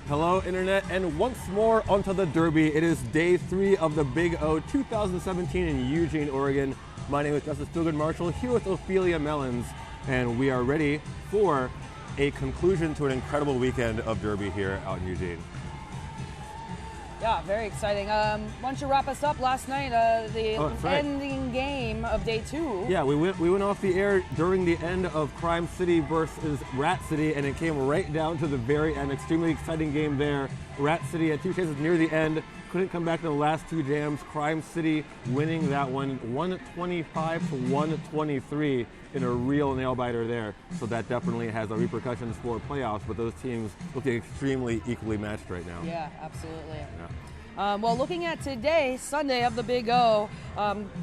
Hello, Internet, and once more onto the Derby. It is day 3 of the Big O 2017 in Eugene, Oregon. My name is Justice Philgood Marshall, here with Ophelia Mellons, and we are ready for a conclusion to an incredible weekend of Derby here out in Eugene. Yeah, very exciting. Why don't you wrap us up last night, ending game of day 2? Yeah, we went off the air during the end of Crime City versus Rat City, and it came right down to the very end. Extremely exciting game there. Rat City had 2 chances near the end, couldn't come back to the last 2 jams. Crime City winning that one 125 to 123 in a real nail-biter there. So that definitely has repercussions for playoffs, but those teams looking extremely equally matched right now. Yeah, absolutely. Yeah. Well, looking at today, Sunday of the Big O,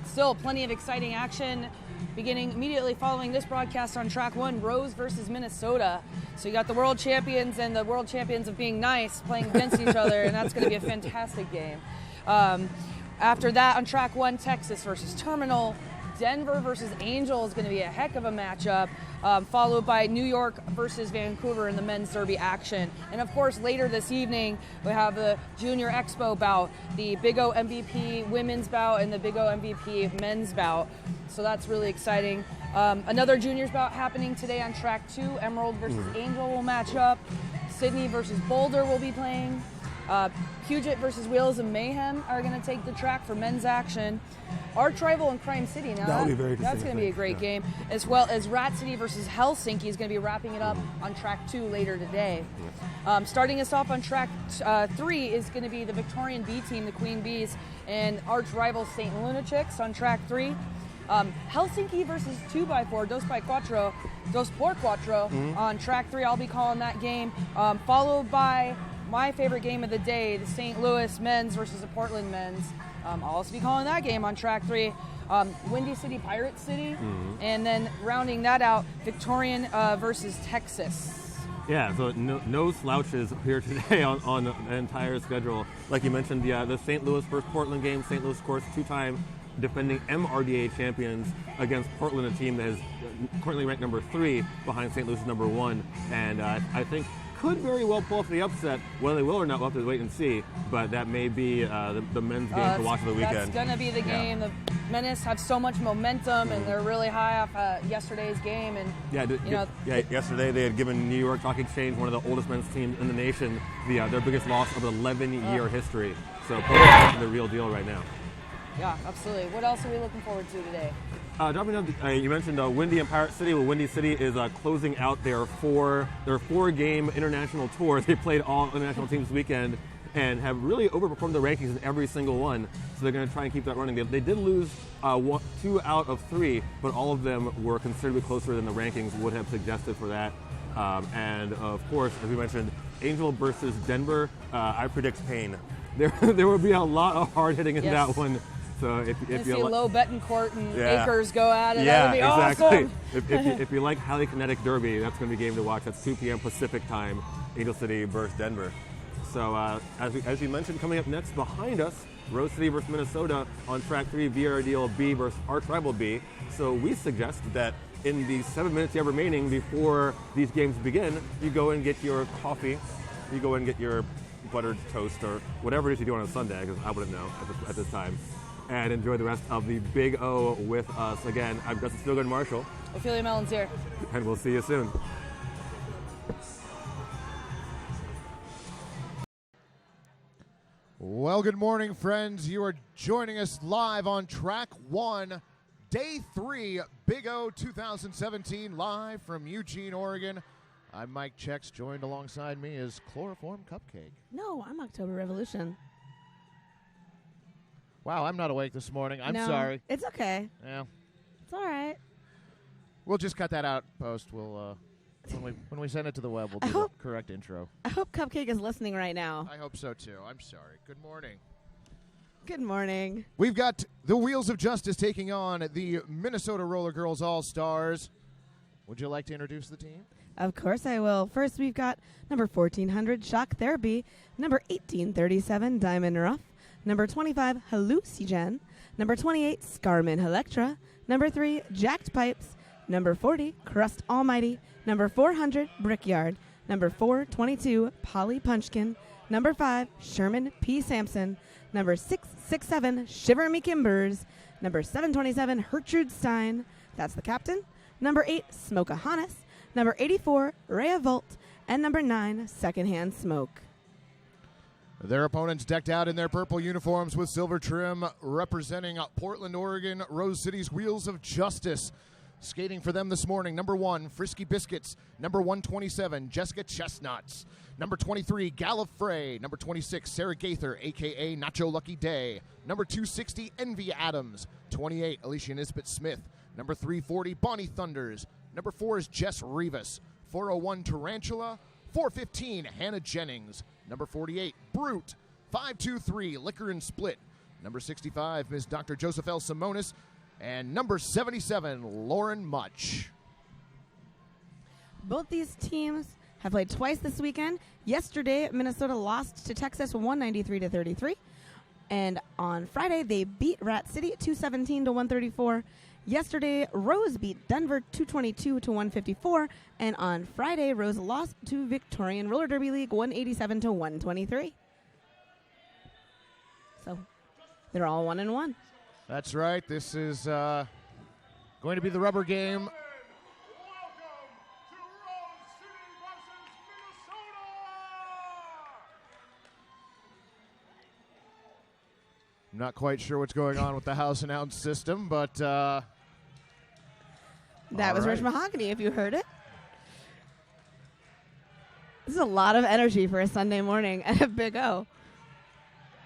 still plenty of exciting action. Beginning immediately following this broadcast on track 1, Rose versus Minnesota. So you got the world champions and the world champions of being nice playing against each other, and that's going to be a fantastic game. After that, on track 1, Texas versus Terminal. Denver versus Angel is going to be a heck of a matchup, followed by New York versus Vancouver in the men's derby action. And of course, later this evening, we have the Junior Expo bout, the Big O MVP women's bout, and the Big O MVP men's bout. So that's really exciting. Another juniors bout happening today on track 2. Emerald versus Angel will match up. Sydney versus Boulder will be playing. Puget versus Wheels of Mayhem are going to take the track for men's action. Arch Rival and Crime City, now that'll be very that's going to be a great game, as well as Rat City versus Helsinki is going to be wrapping it up on track 2 later today. Starting us off on track 3 is going to be the Victorian B team, the Queen Bees, and Arch Rival St. Lunatics on track 3. Helsinki versus 2x4, Dos por Cuatro on track 3. I'll be calling that game, followed by my favorite game of the day, the St. Louis men's versus the Portland men's. I'll also be calling that game on track 3. Windy City, Pirate City, and then rounding that out, Victorian versus Texas. Yeah, so no slouches here today on the entire schedule. Like you mentioned, the St. Louis versus Portland game. St. Louis, of course, 2-time defending MRDA champions against Portland, a team that is currently ranked number 3 behind St. Louis number 1. And I think could very well pull off the upset. Whether they will or not, we'll have to wait and see. But that may be the men's game to watch for the weekend. That's going to be the game. The Menace have so much momentum, and they're really high off yesterday's game. And yesterday they had given New York Stock Exchange, one of the oldest men's teams in the nation, their biggest loss of 11-year history. So Portland's the real deal right now. Yeah, absolutely. What else are we looking forward to today? You mentioned Windy and Pirate City. Well, Windy City is closing out their 4-game international tour. They played all international teams this weekend and have really overperformed the rankings in every single one. So they're going to try and keep that running. They did lose 2 out of 3, but all of them were considerably closer than the rankings would have suggested for that. And of course, as we mentioned, Angel versus Denver. I predict pain. There will be a lot of hard hitting in that one. So if you see Low Betancourt and Akers go at it, that would be exactly. awesome. If you like highly kinetic derby, that's going to be a game to watch. That's 2 p.m. Pacific time, Angel City versus Denver. So as we mentioned, coming up next behind us, Rose City versus Minnesota on track 3, VRDL B versus Arch Rival B. So we suggest that in the 7 minutes you have remaining before these games begin, you go and get your coffee, you go and get your buttered toast or whatever it is you do on a Sunday, because I wouldn't know at this time, and enjoy the rest of the Big O with us. Again, I'm Justice Philgood Marshall. Ophelia Mellons here. And we'll see you soon. Well, good morning, friends. You are joining us live on track 1, day 3, Big O 2017, live from Eugene, Oregon. I'm Mike Chex. Joined alongside me is Chloroform Cupcake. No, I'm October Revolution. Wow, I'm not awake this morning. I'm No, sorry. It's okay. Yeah, It's all right. we'll just cut that out post. We'll when we send it to the web, we'll do the correct intro. I hope Cupcake is listening right now. I hope so too. I'm sorry. Good morning. Good morning. We've got the Wheels of Justice taking on the Minnesota RollerGirls All-Stars. Would you like to introduce the team? Of course I will. First, we've got number 1400, Shock Therapy, number 1837, Diamond Rough, number 25, Hallucigen, number 28, Scarman Electra, number 3, Jacked Pipes, number 40, Crust Almighty, number 400, Brickyard, Number 422, Polly Punchkin. Number 5, Sherman P. Sampson. Number 667, Shiver Me Kimbers. Number 727, Hertrude Stein. That's the captain. Number 8, Smokeahannes. Number 84, Rhea Volt. And number 9, Secondhand Smoke. Their opponents decked out in their purple uniforms with silver trim, representing Portland, Oregon, Rose City's Wheels of Justice. Skating for them this morning, number 1, Frisky Biscuits. Number 127, Jessica Chestnuts. Number 23, Gallifrey. Number 26, Sarah Gaither, a.k.a. Nacho Lucky Day. Number 260, Envy Adams. 28, Alicia Nisbet Smith. Number 340, Bonnie Thunders. Number 4 is Jess Rivas. 401, Tarantula. 415, Hannah Jennings. Number 48, Brute. 523, Liquor and Split. Number 65, Ms. Dr. Joseph L. Simonis. And number 77, Lauren Much. Both these teams have played twice this weekend. Yesterday, Minnesota lost to Texas 193-33. And on Friday, they beat Rat City 217-134. Yesterday, Rose beat Denver 222-154. And on Friday, Rose lost to Victorian Roller Derby League 187-123. So they're all 1-1. That's right. This is going to be the rubber game. I'm not quite sure what's going on with the house announce system, but that was Rich Mahogany, if you heard it. This is a lot of energy for a Sunday morning at Big O.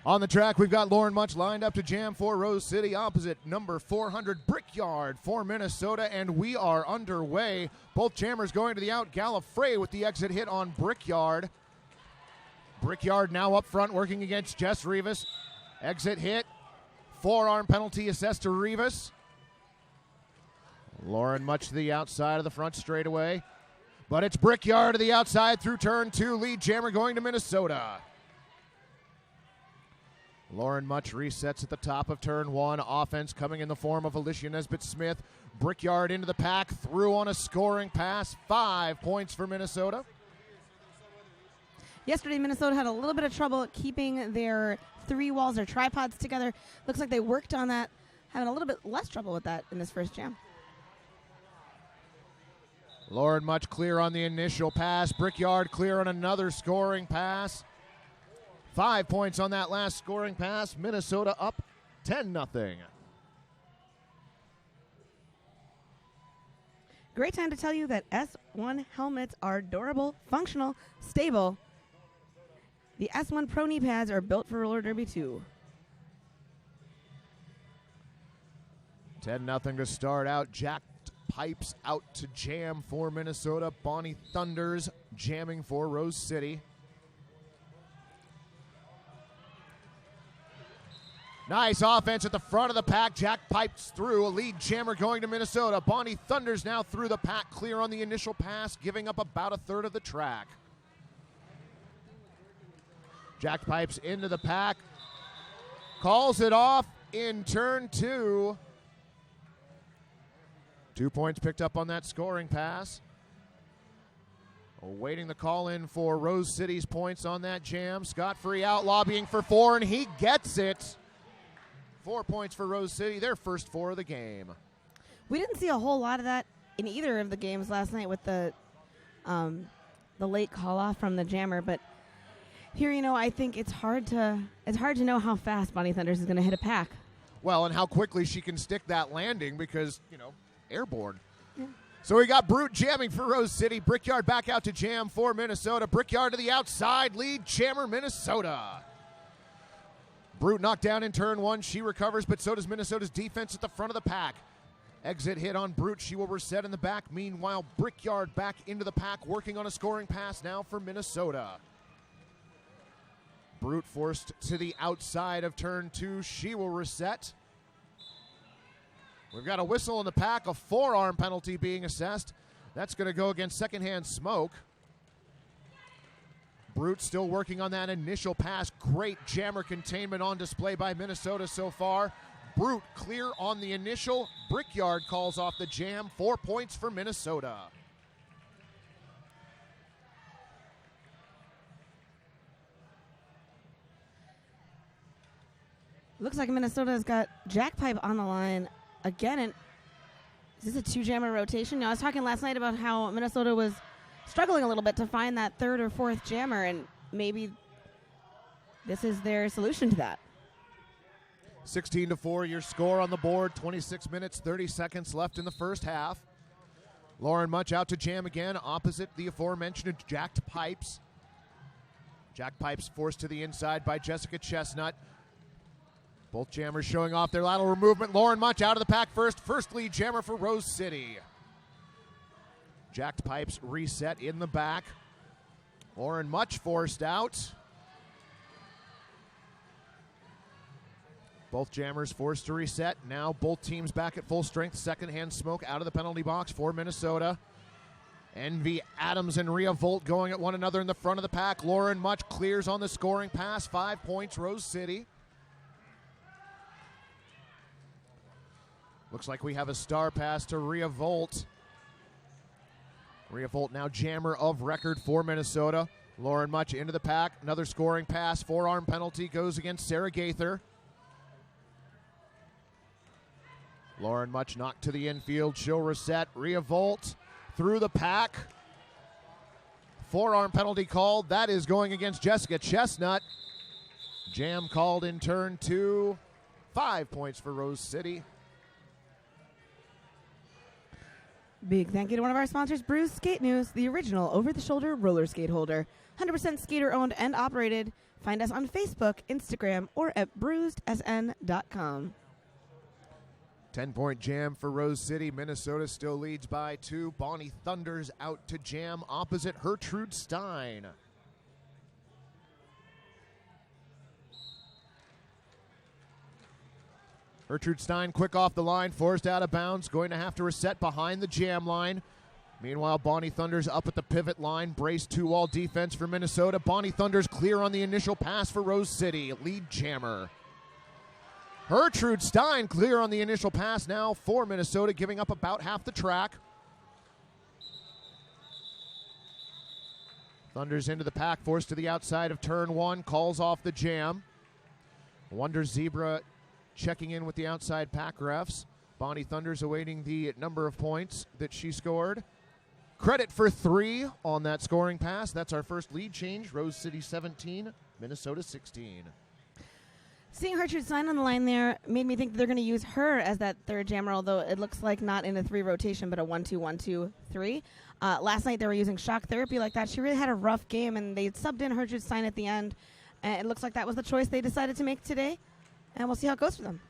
On the track, we've got Lauren Much lined up to jam for Rose City opposite number 400 Brickyard for Minnesota, and we are underway. Both jammers going to the out. Gallifrey with the exit hit on Brickyard. Brickyard now up front working against Jess Rivas. Exit hit. Forearm penalty assessed to Rivas. Lauren Much to the outside of the front straightaway. But it's Brickyard to the outside through turn 2. Lead jammer going to Minnesota. Lauren Much resets at the top of turn 1. Offense coming in the form of Alicia Nesbitt Smith. Brickyard into the pack, through on a scoring pass. 5 points for Minnesota. Yesterday, Minnesota had a little bit of trouble keeping their 3 walls or tripods together. Looks like they worked on that, having a little bit less trouble with that in this first jam. Lauren Much clear on the initial pass. Brickyard clear on another scoring pass. 5 points on that last scoring pass. Minnesota up 10-0. Great time to tell you that S1 helmets are durable, functional, stable. The S1 Pro knee pads are built for roller derby too. 10-0 to start out. Jacked Pipes out to jam for Minnesota. Bonnie Thunders jamming for Rose City. Nice offense at the front of the pack. Jack Pipes through. A lead jammer going to Minnesota. Bonnie Thunders now through the pack, clear on the initial pass, giving up about a third of the track. Jack Pipes into the pack. Calls it off in turn 2. 2 points picked up on that scoring pass. Awaiting the call in for Rose City's points on that jam. Scott Free out lobbying for 4, and he gets it. 4 points for Rose City, their first 4 of the game. We didn't see a whole lot of that in either of the games last night with the late call off from the jammer, but here, I think it's hard to know how fast Bonnie Thunders is going to hit a pack. Well, and how quickly she can stick that landing because, airborne. Yeah. So we got Brute jamming for Rose City. Brickyard back out to jam for Minnesota. Brickyard to the outside. Lead jammer Minnesota. Brute knocked down in turn 1. She recovers, but so does Minnesota's defense at the front of the pack. Exit hit on Brute. She will reset in the back. Meanwhile, Brickyard back into the pack, working on a scoring pass now for Minnesota. Brute forced to the outside of turn 2. She will reset. We've got a whistle in the pack, a forearm penalty being assessed. That's going to go against Secondhand Smoke. Brute still working on that initial pass. Great jammer containment on display by Minnesota so far. Brute clear on the initial. Brickyard calls off the jam. 4 points for Minnesota. Looks like Minnesota's got Jack Pipe on the line again. And is this a two-jammer rotation? I was talking last night about how Minnesota was struggling a little bit to find that third or fourth jammer, and maybe this is their solution to that. 16-4, your score on the board. 26 minutes, 30 seconds left in the first half. Lauren Much out to jam again, opposite the aforementioned Jacked Pipes. Jack Pipes forced to the inside by Jessica Chestnut. Both jammers showing off their lateral movement. Lauren Much out of the pack first. First lead jammer for Rose City. Jacked Pipes reset in the back. Lauren Much forced out. Both jammers forced to reset. Now both teams back at full strength. Second-hand smoke out of the penalty box for Minnesota. Envy Adams and Rhea Volt going at one another in the front of the pack. Lauren Much clears on the scoring pass. 5 points, Rose City. Looks like we have a star pass to Rhea Volt. Rhea Volt now jammer of record for Minnesota. Lauren Much into the pack. Another scoring pass. Forearm penalty goes against Sarah Gaither. Lauren Much knocked to the infield. She'll reset. Rhea Volt through the pack. Forearm penalty called. That is going against Jessica Chestnut. Jam called in turn 2. 5 points for Rose City. Big thank you to one of our sponsors, Bruised Skate News, the original over-the-shoulder roller skate holder. 100% skater-owned and operated. Find us on Facebook, Instagram, or at bruisedsn.com. 10-point jam for Rose City. Minnesota still leads by 2. Bonnie Thunders out to jam opposite Gertrude Stein. Gertrude Stein quick off the line, forced out of bounds, going to have to reset behind the jam line. Meanwhile, Bonnie Thunders up at the pivot line, braced two-wall defense for Minnesota. Bonnie Thunders clear on the initial pass for Rose City, lead jammer. Gertrude Stein clear on the initial pass now for Minnesota, giving up about half the track. Thunders into the pack, forced to the outside of turn 1, calls off the jam. Wonder Zebra checking in with the outside pack refs. Bonnie Thunders awaiting the number of points that she scored. Credit for 3 on that scoring pass. That's our first lead change. Rose City 17, Minnesota 16. Seeing Gertrude Stein on the line there made me think they're going to use her as that third jammer, although it looks like not in a 3 rotation, but a 1-2-1-2-3. Last night they were using shock therapy like that. She really had a rough game, and they subbed in Gertrude Stein at the end. And it looks like that was the choice they decided to make today. And we'll see how it goes for them.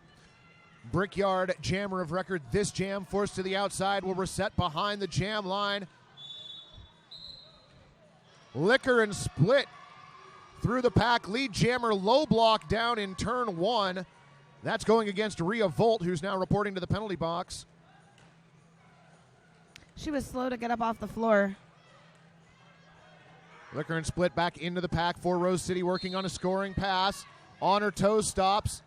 Brickyard, jammer of record. This jam forced to the outside will reset behind the jam line. Liquor and split through the pack. Lead jammer low block down in turn 1. That's going against Rhea Volt, who's now reporting to the penalty box. She was slow to get up off the floor. Liquor and split back into the pack for Rose City, working on a scoring pass. On her toes, stops.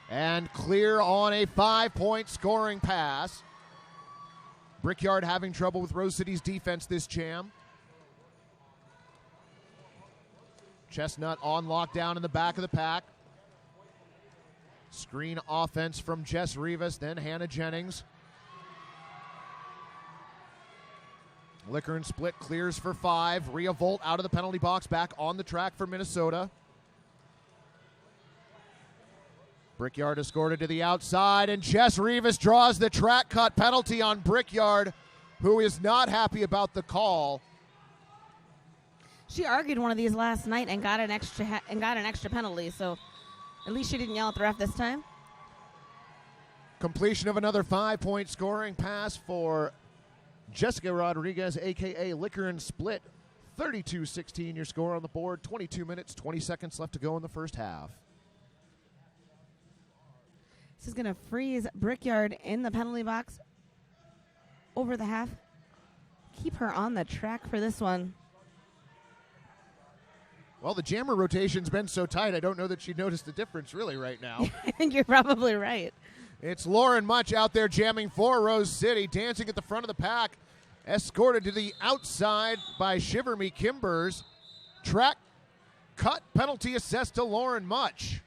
And clear on a 5-point scoring pass. Brickyard having trouble with Rose City's defense this jam. Chestnut on lockdown in the back of the pack. Screen offense from Jess Rivas, then Hannah Jennings. Liquor and split clears for 5. Rhea Volt out of the penalty box, back on the track for Minnesota. Brickyard escorted to the outside, and Jess Rivas draws the track cut penalty on Brickyard, who is not happy about the call. She argued one of these last night and got an extra penalty, so at least she didn't yell at the ref this time. Completion of another 5-point scoring pass for Jessica Rodriguez, a.k.a. Liquor and Split. 32-16 your score on the board. 22 minutes, 20 seconds left to go in the first half. This is going to freeze Brickyard in the penalty box over the half. Keep her on the track for this one. Well, the jammer rotation's been so tight, I don't know that she noticed the difference really right now. I think you're probably right. It's Lauren Much out there jamming for Rose City, dancing at the front of the pack, escorted to the outside by Shiver Me Kimbers. Track cut, penalty assessed to Lauren Much.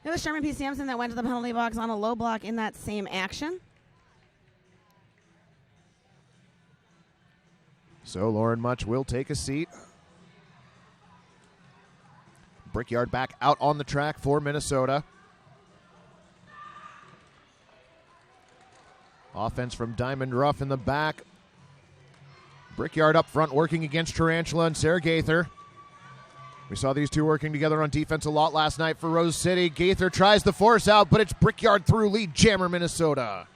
It was Sherman P. Sampson that went to the penalty box on a low block in that same action. So Lauren Much will take a seat. Brickyard back out on the track for Minnesota. Offense from Diamond Ruff in the back. Brickyard up front working against Tarantula and Sarah Gaither. We saw these two working together on defense a lot last night for Rose City. Gaither tries the force out, but it's Brickyard through, lead jammer Minnesota.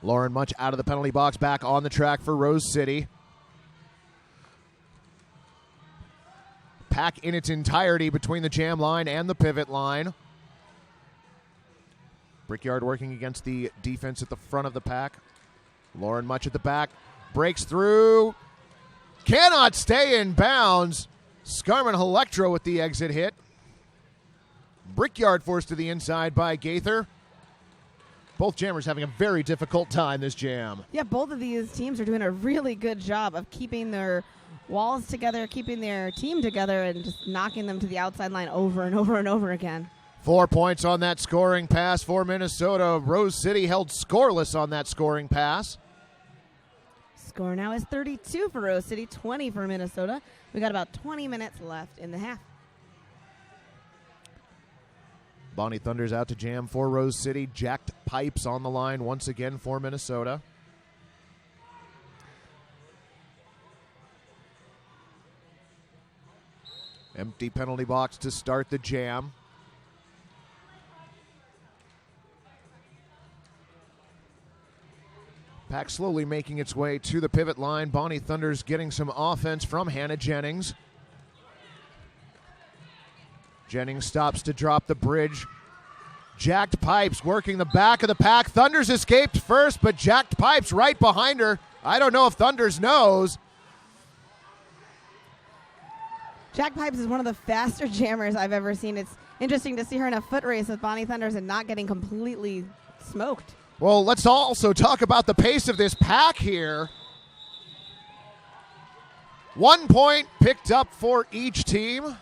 Lauren Much out of the penalty box, back on the track for Rose City. Pack in its entirety between the jam line and the pivot line. Brickyard working against the defense at the front of the pack. Lauren Much at the back. Breaks through. Cannot stay in bounds. Scarman Electro with the exit hit. Brickyard forced to the inside by Gaither. Both jammers having a very difficult time this jam. Yeah, both of these teams are doing a really good job of keeping their walls together, keeping their team together, and just knocking them to the outside line over and over and over again. 4 points on that scoring pass for Minnesota. Rose City held scoreless on that scoring pass. Score now is 32 for Rose City, 20 for Minnesota. We got about 20 minutes left in the half. Bonnie Thunder's out to jam for Rose City. Jacked pipes on the line once again for Minnesota. Empty penalty box to start the jam. Pack slowly making its way to the pivot line. Bonnie Thunder's getting some offense from Hannah Jennings. Jennings stops to drop the bridge. Jacked Pipes working the back of the pack. Thunders escaped first, but Jacked Pipes right behind her. I don't know if Thunders knows. Jack Pipes is one of the faster jammers I've ever seen. It's interesting to see her in a foot race with Bonnie Thunders and not getting completely smoked. Well, let's also talk about the pace of this pack here. 1 point picked up for each team.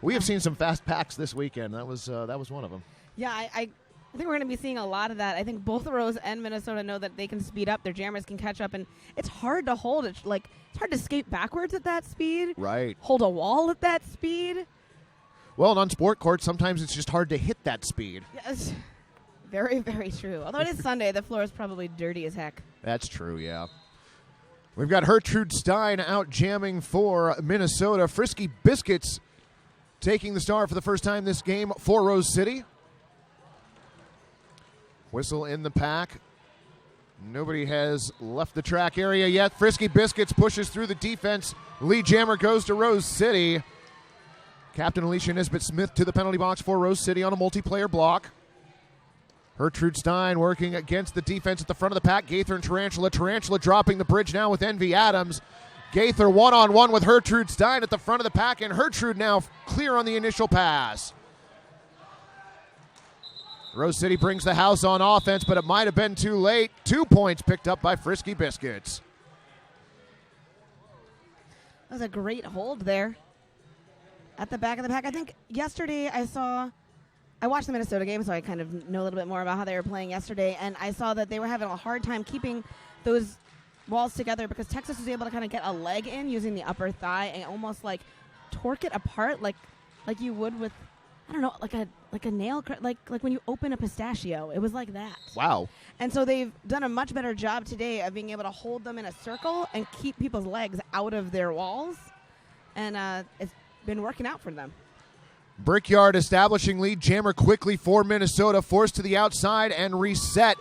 We have seen some fast packs this weekend. That was one of them. Yeah, I think we're going to be seeing a lot of that. I think both Rose and Minnesota know that they can speed up. Their jammers can catch up, and it's hard to hold. It's hard to skate backwards at that speed. Right. Hold a wall at that speed. Well, and on sport courts, sometimes it's just hard to hit that speed. Yes. Very, very true. Although it is Sunday, the floor is probably dirty as heck. That's true, yeah. We've got Gertrude Stein out jamming for Minnesota. Frisky Biscuits taking the star for the first time this game for Rose City. Whistle in the pack. Nobody has left the track area yet. Frisky Biscuits pushes through the defense. Lead jammer goes to Rose City. Captain Alicia Nisbet-Smith to the penalty box for Rose City on a multiplayer block. Gertrude Stein working against the defense at the front of the pack. Gaither and Tarantula. Tarantula dropping the bridge now with Envy Adams. Gaither one-on-one with Gertrude Stein at the front of the pack, and Gertrude now clear on the initial pass. Rose City brings the house on offense, but it might have been too late. 2 points picked up by Frisky Biscuits. That was a great hold there at the back of the pack. I think yesterday I watched the Minnesota game, so I kind of know a little bit more about how they were playing yesterday, and I saw that they were having a hard time keeping those walls together because Texas was able to kind of get a leg in using the upper thigh and almost like torque it apart like you would with, I don't know, like a nail, like when you open a pistachio. It was like that. Wow. And so they've done a much better job today of being able to hold them in a circle and keep people's legs out of their walls, and it's been working out for them. Brickyard establishing lead jammer quickly for Minnesota. Forced to the outside and reset.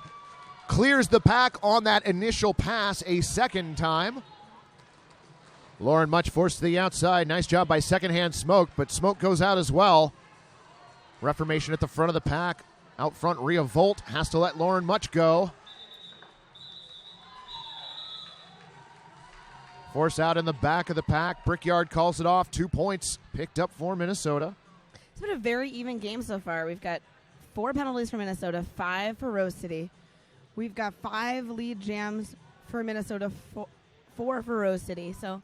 Clears the pack on that initial pass a second time. Lauren Much forced to the outside. Nice job by second-hand Smoke, but Smoke goes out as well. Reformation at the front of the pack. Out front, Rhea Volt has to let Lauren Much go. Force out in the back of the pack. Brickyard calls it off. 2 points picked up for Minnesota. It's been a very even game so far. We've got 4 penalties for Minnesota, 5 for Rose City. We've got 5 lead jams for Minnesota, 4 for Rose City. So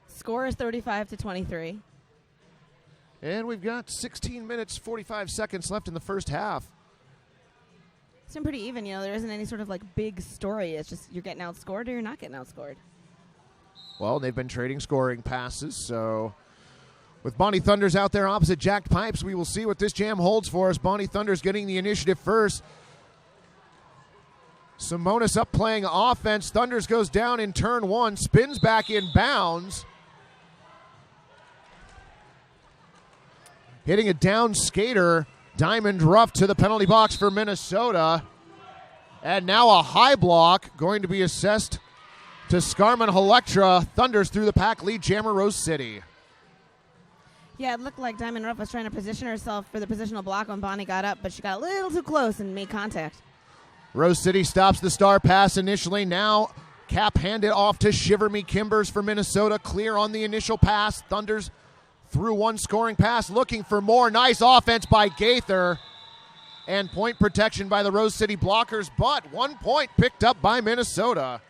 score is 35-23. And we've got 16 minutes, 45 seconds left in the first half. It's been pretty even. There isn't any sort of big story. It's just you're getting outscored or you're not getting outscored. Well, they've been trading scoring passes, so with Bonnie Thunders out there opposite Jacked Pipes, we will see what this jam holds for us. Bonnie Thunders getting the initiative first. Simonis up playing offense. Thunders goes down in turn 1, spins back in bounds. Hitting a down skater. Diamond Rough to the penalty box for Minnesota. And now a high block going to be assessed to Scarman Electra. Thunders through the pack lead Jammer Rose City. Yeah, it looked like Diamond Ruff was trying to position herself for the positional block when Bonnie got up, but she got a little too close and made contact. Rose City stops the star pass initially. Now Cap handed off to Shiver Me Kimbers for Minnesota. Clear on the initial pass. Thunders through one scoring pass, looking for more. Nice offense by Gaither. And point protection by the Rose City blockers, but 1 point picked up by Minnesota.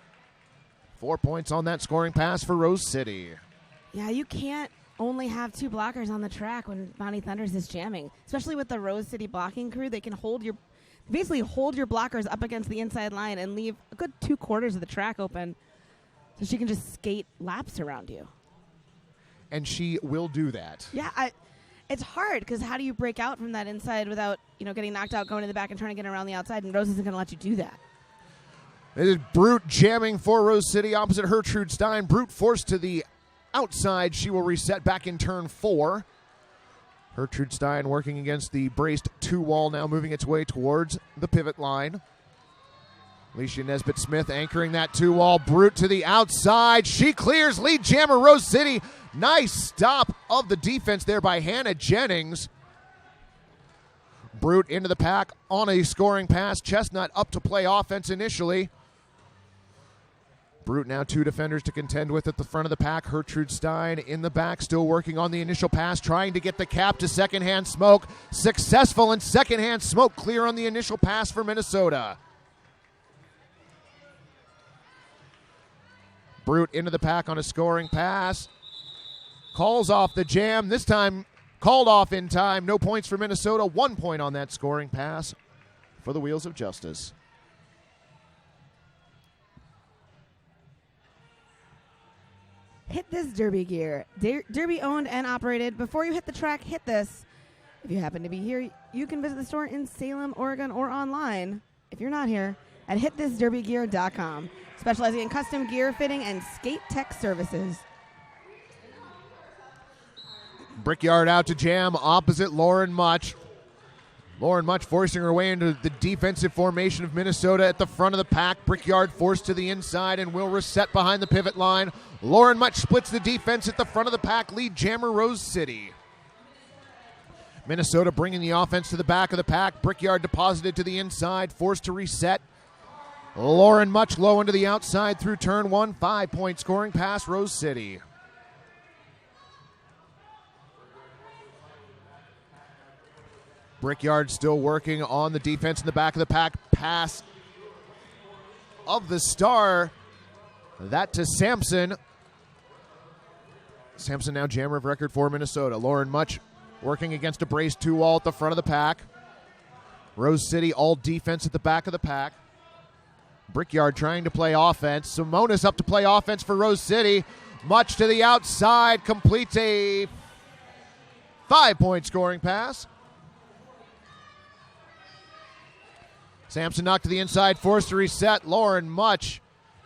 4 points on that scoring pass for Rose City. Yeah, you can't only have 2 blockers on the track when Bonnie Thunders is jamming, especially with the Rose City blocking crew. They can basically hold your blockers up against the inside line and leave a good 2/4 of the track open so she can just skate laps around you. And she will do that. Yeah, it's hard because how do you break out from that inside without getting knocked out, going to the back and trying to get around the outside, and Rose isn't going to let you do that. It is Brute jamming for Rose City opposite Gertrude Stein. Brute forced to the outside. She will reset back in turn 4. Gertrude Stein working against the braced 2-wall, now moving its way towards the pivot line. Alicia Nesbitt-Smith anchoring that 2-wall. Brute to the outside. She clears. Lead jammer Rose City. Nice stop of the defense there by Hannah Jennings. Brute into the pack on a scoring pass. Chestnut up to play offense initially. Brute now 2 defenders to contend with at the front of the pack. Gertrude Stein in the back, still working on the initial pass, trying to get the cap to secondhand smoke. Successful in secondhand smoke, clear on the initial pass for Minnesota. Brute into the pack on a scoring pass. Calls off the jam. This time called off in time. No points for Minnesota. 1 point on that scoring pass for the Wheels of Justice. Hit this Derby gear. Derby owned and operated. Before you hit the track, hit this. If you happen to be here, you can visit the store in Salem, Oregon, or online, if you're not here, at hitthisderbygear.com. Specializing in custom gear fitting and skate tech services. Brickyard out to jam opposite Lauren Much. Lauren Much forcing her way into the defensive formation of Minnesota at the front of the pack. Brickyard forced to the inside and will reset behind the pivot line. Lauren Much splits the defense at the front of the pack. Lead jammer Rose City. Minnesota bringing the offense to the back of the pack. Brickyard deposited to the inside, forced to reset. Lauren Much low into the outside through turn 1. 5 point scoring pass Rose City. Brickyard still working on the defense in the back of the pack. Pass of the star. That to Sampson. Sampson now jammer of record for Minnesota. Lauren Much working against a brace 2-wall at the front of the pack. Rose City all defense at the back of the pack. Brickyard trying to play offense. Simonis up to play offense for Rose City. Much to the outside. Completes a 5 point scoring pass. Sampson knocked to the inside, forced to reset. Lauren Much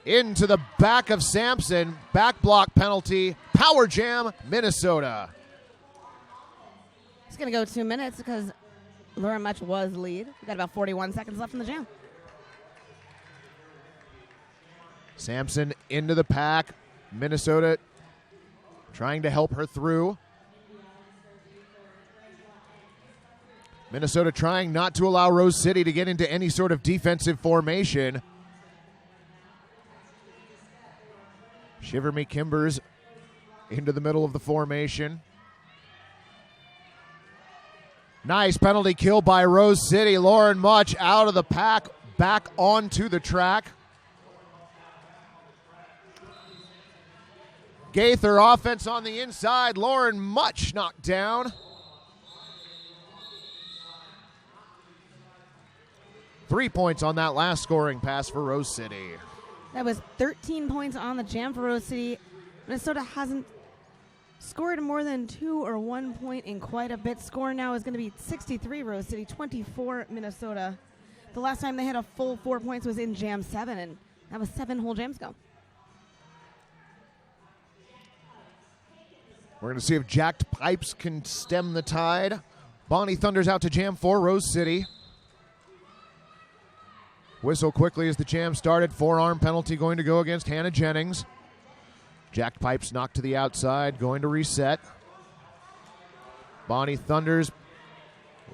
into the back of Sampson. Back block penalty. Power jam, Minnesota. It's going to go 2 minutes because Lauren Much was lead. We've got about 41 seconds left in the jam. Sampson into the pack. Minnesota trying to help her through. Minnesota trying not to allow Rose City to get into any sort of defensive formation. Shiver Me Kimbers into the middle of the formation. Nice penalty kill by Rose City. Lauren Much out of the pack, back onto the track. Gaither offense on the inside. Lauren Much knocked down. 3 points on that last scoring pass for Rose City. That was 13 points on the jam for Rose City. Minnesota hasn't scored more than 2 or 1 point in quite a bit. Score now is going to be 63 Rose City, 24 Minnesota. The last time they had a full 4 points was in Jam 7, and that was 7 whole jams ago. We're going to see if Jacked Pipes can stem the tide. Bonnie Thunder's out to Jam 4, Rose City. Whistle quickly as the jam started. Forearm penalty going to go against Hannah Jennings. Jacked Pipes knocked to the outside, going to reset. Bonnie Thunders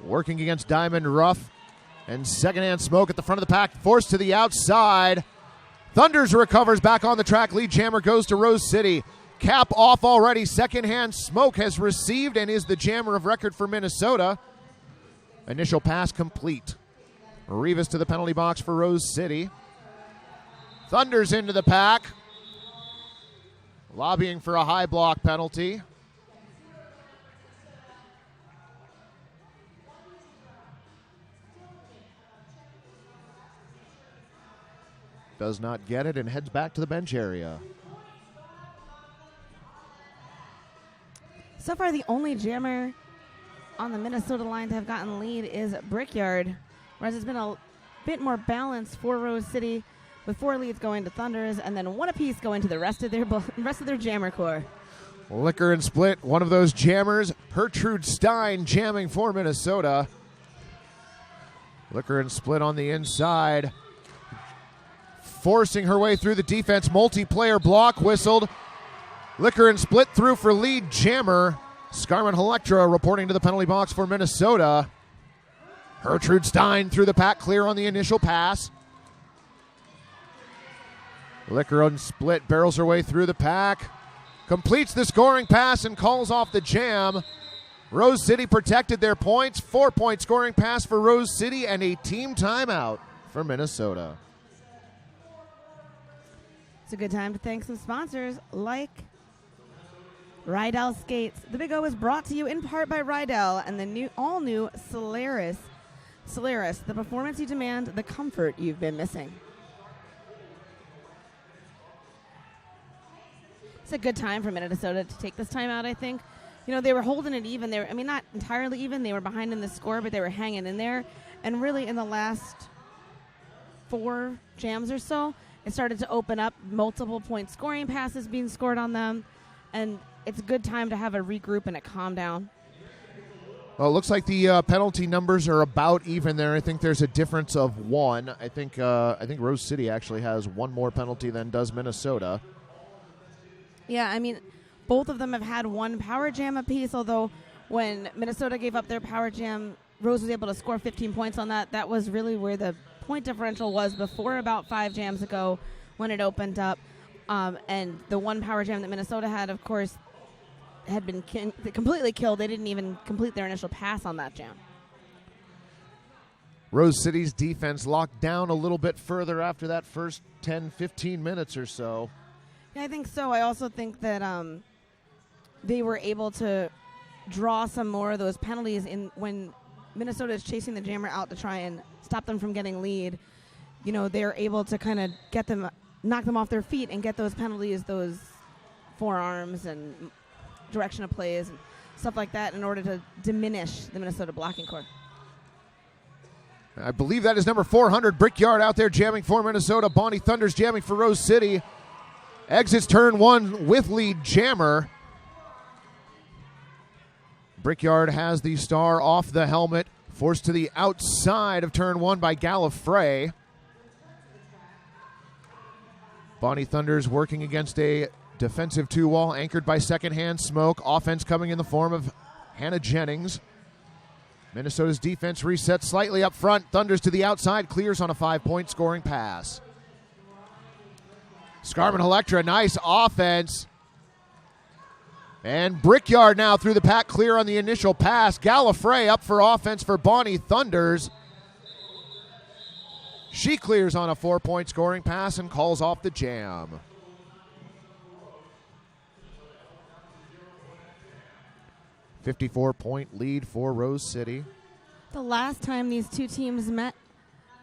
working against Diamond Ruff. And secondhand smoke at the front of the pack, forced to the outside. Thunders recovers back on the track. Lead jammer goes to Rose City. Cap off already. Secondhand smoke has received and is the jammer of record for Minnesota. Initial pass complete. Rivas to the penalty box for Rose City. Thunders into the pack. Lobbying for a high block penalty. Does not get it and heads back to the bench area. So far, the only jammer on the Minnesota line to have gotten lead is Brickyard, whereas it's been a bit more balanced for Rose City, with 4 leads going to Thunders and then 1 apiece going to the rest of their jammer core. Liquor and Split, one of those jammers. Gertrude Stein jamming for Minnesota. Liquor and Split on the inside, forcing her way through the defense. Multiplayer block whistled. Liquor and Split through for lead jammer. Scarman Electra reporting to the penalty box for Minnesota. Gertrude Stein through the pack, clear on the initial pass. Liquor and Split barrels her way through the pack. Completes the scoring pass and calls off the jam. Rose City protected their points. 4-point scoring pass for Rose City and a team timeout for Minnesota. It's a good time to thank some sponsors like Rydell Skates. The Big O is brought to you in part by Rydell and the all-new Solaris. Solaris, the performance you demand, the comfort you've been missing. It's a good time for Minnesota to take this time out, I think. You know, they were holding it even. They were, not entirely even. They were behind in the score, but they were hanging in there. And really, in the last 4 jams or so, it started to open up, multiple point scoring passes being scored on them. And it's a good time to have a regroup and a calm down. Well, it looks like the penalty numbers are about even there. I think there's a difference of 1. I think Rose City actually has 1 more penalty than does Minnesota. Yeah, I mean, both of them have had 1 power jam apiece, although when Minnesota gave up their power jam, Rose was able to score 15 points on that. That was really where the point differential was before about 5 jams ago when it opened up. And the 1 power jam that Minnesota had, of course, had been completely killed. They didn't even complete their initial pass on that jam. Rose City's defense locked down a little bit further after that first 10, 15 minutes or so. Yeah, I think so. I also think that they were able to draw some more of those penalties in when Minnesota is chasing the jammer out to try and stop them from getting lead. You know, they're able to kind of knock them off their feet and get those penalties, those forearms and direction of plays and stuff like that in order to diminish the Minnesota blocking core. I believe that is number 400, Brickyard out there jamming for Minnesota. Bonnie Thunders jamming for Rose City. Exits turn 1 with lead jammer. Brickyard has the star off the helmet, forced to the outside of turn 1 by Gallifrey. Bonnie Thunders working against a defensive 2-wall anchored by secondhand smoke. Offense coming in the form of Hannah Jennings. Minnesota's defense resets slightly up front. Thunders to the outside, clears on a 5-point scoring pass. Scarman Electra, nice offense. And Brickyard now through the pack, clear on the initial pass. Gallifrey up for offense for Bonnie Thunders. She clears on a 4-point scoring pass and calls off the jam. 54-point lead for Rose City. The last time these two teams met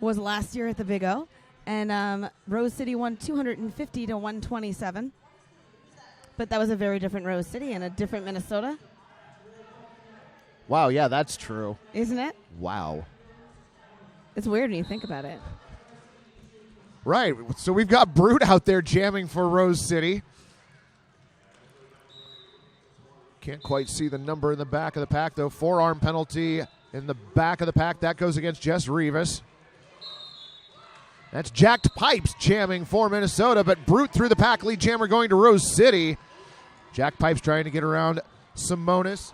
was last year at the Big O, and Rose City won 250 to 127. But that was a very different Rose City and a different Minnesota. Wow, yeah, that's true. Isn't it? Wow. It's weird when you think about it. Right, so we've got Brute out there jamming for Rose City. Can't quite see the number in the back of the pack, though. Forearm penalty in the back of the pack. That goes against Jess Rivas. That's Jacked Pipes jamming for Minnesota, but Brute through the pack. Lead jammer going to Rose City. Jack Pipes trying to get around Simonis.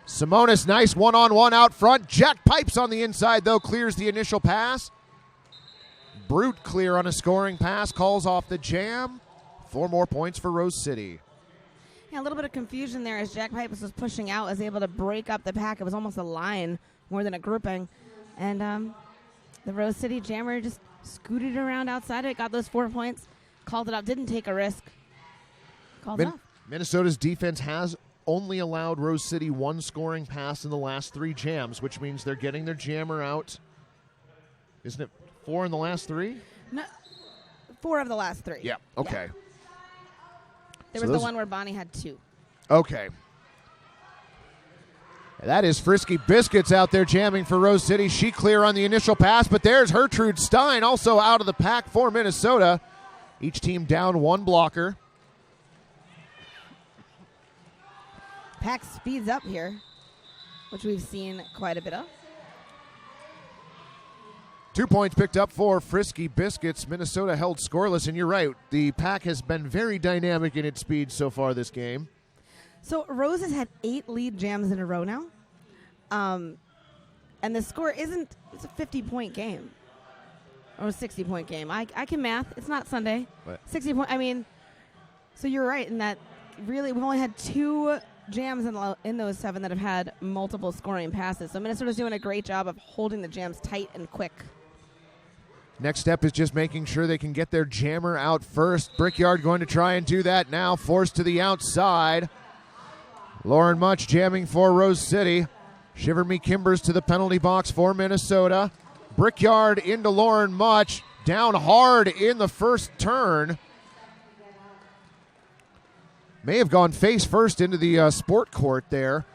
Simonis, nice one-on-one out front. Jack Pipes on the inside, though, clears the initial pass. Brute clear on a scoring pass, calls off the jam. 4 more points for Rose City. Yeah, a little bit of confusion there as Jack Pipes was pushing out, was able to break up the pack. It was almost a line more than a grouping. And the Rose City jammer just scooted around outside it, got those 4 points, called it out, didn't take a risk. Called it off. Minnesota's defense has only allowed Rose City 1 scoring pass in the last 3 jams, which means they're getting their jammer out. Isn't it 4 in the last 3? No, 4 of the last 3. Yeah, okay. Yeah. There was the one where Bonnie had 2. Okay. That is Frisky Biscuits out there jamming for Rose City. She clear on the initial pass, but there's Gertrude Stein also out of the pack for Minnesota. Each team down 1 blocker. Pack speeds up here, which we've seen quite a bit of. 2 points picked up for Frisky Biscuits. Minnesota held scoreless, and you're right. The pack has been very dynamic in its speed so far this game. So Rose has had 8 lead jams in a row now. And the score it's a 50-point game. Or a 60-point game. I can math. It's not Sunday. What? 60 point. I mean, so you're right in that really we've only had 2 jams in those 7 that have had multiple scoring passes. So Minnesota's doing a great job of holding the jams tight and quick. Next step is just making sure they can get their jammer out first. Brickyard going to try and do that now. Forced to the outside. Lauren Much jamming for Rose City. Shiver Me Kimbers to the penalty box for Minnesota. Brickyard into Lauren Much. Down hard in the first turn. May have gone face first into the sport court there.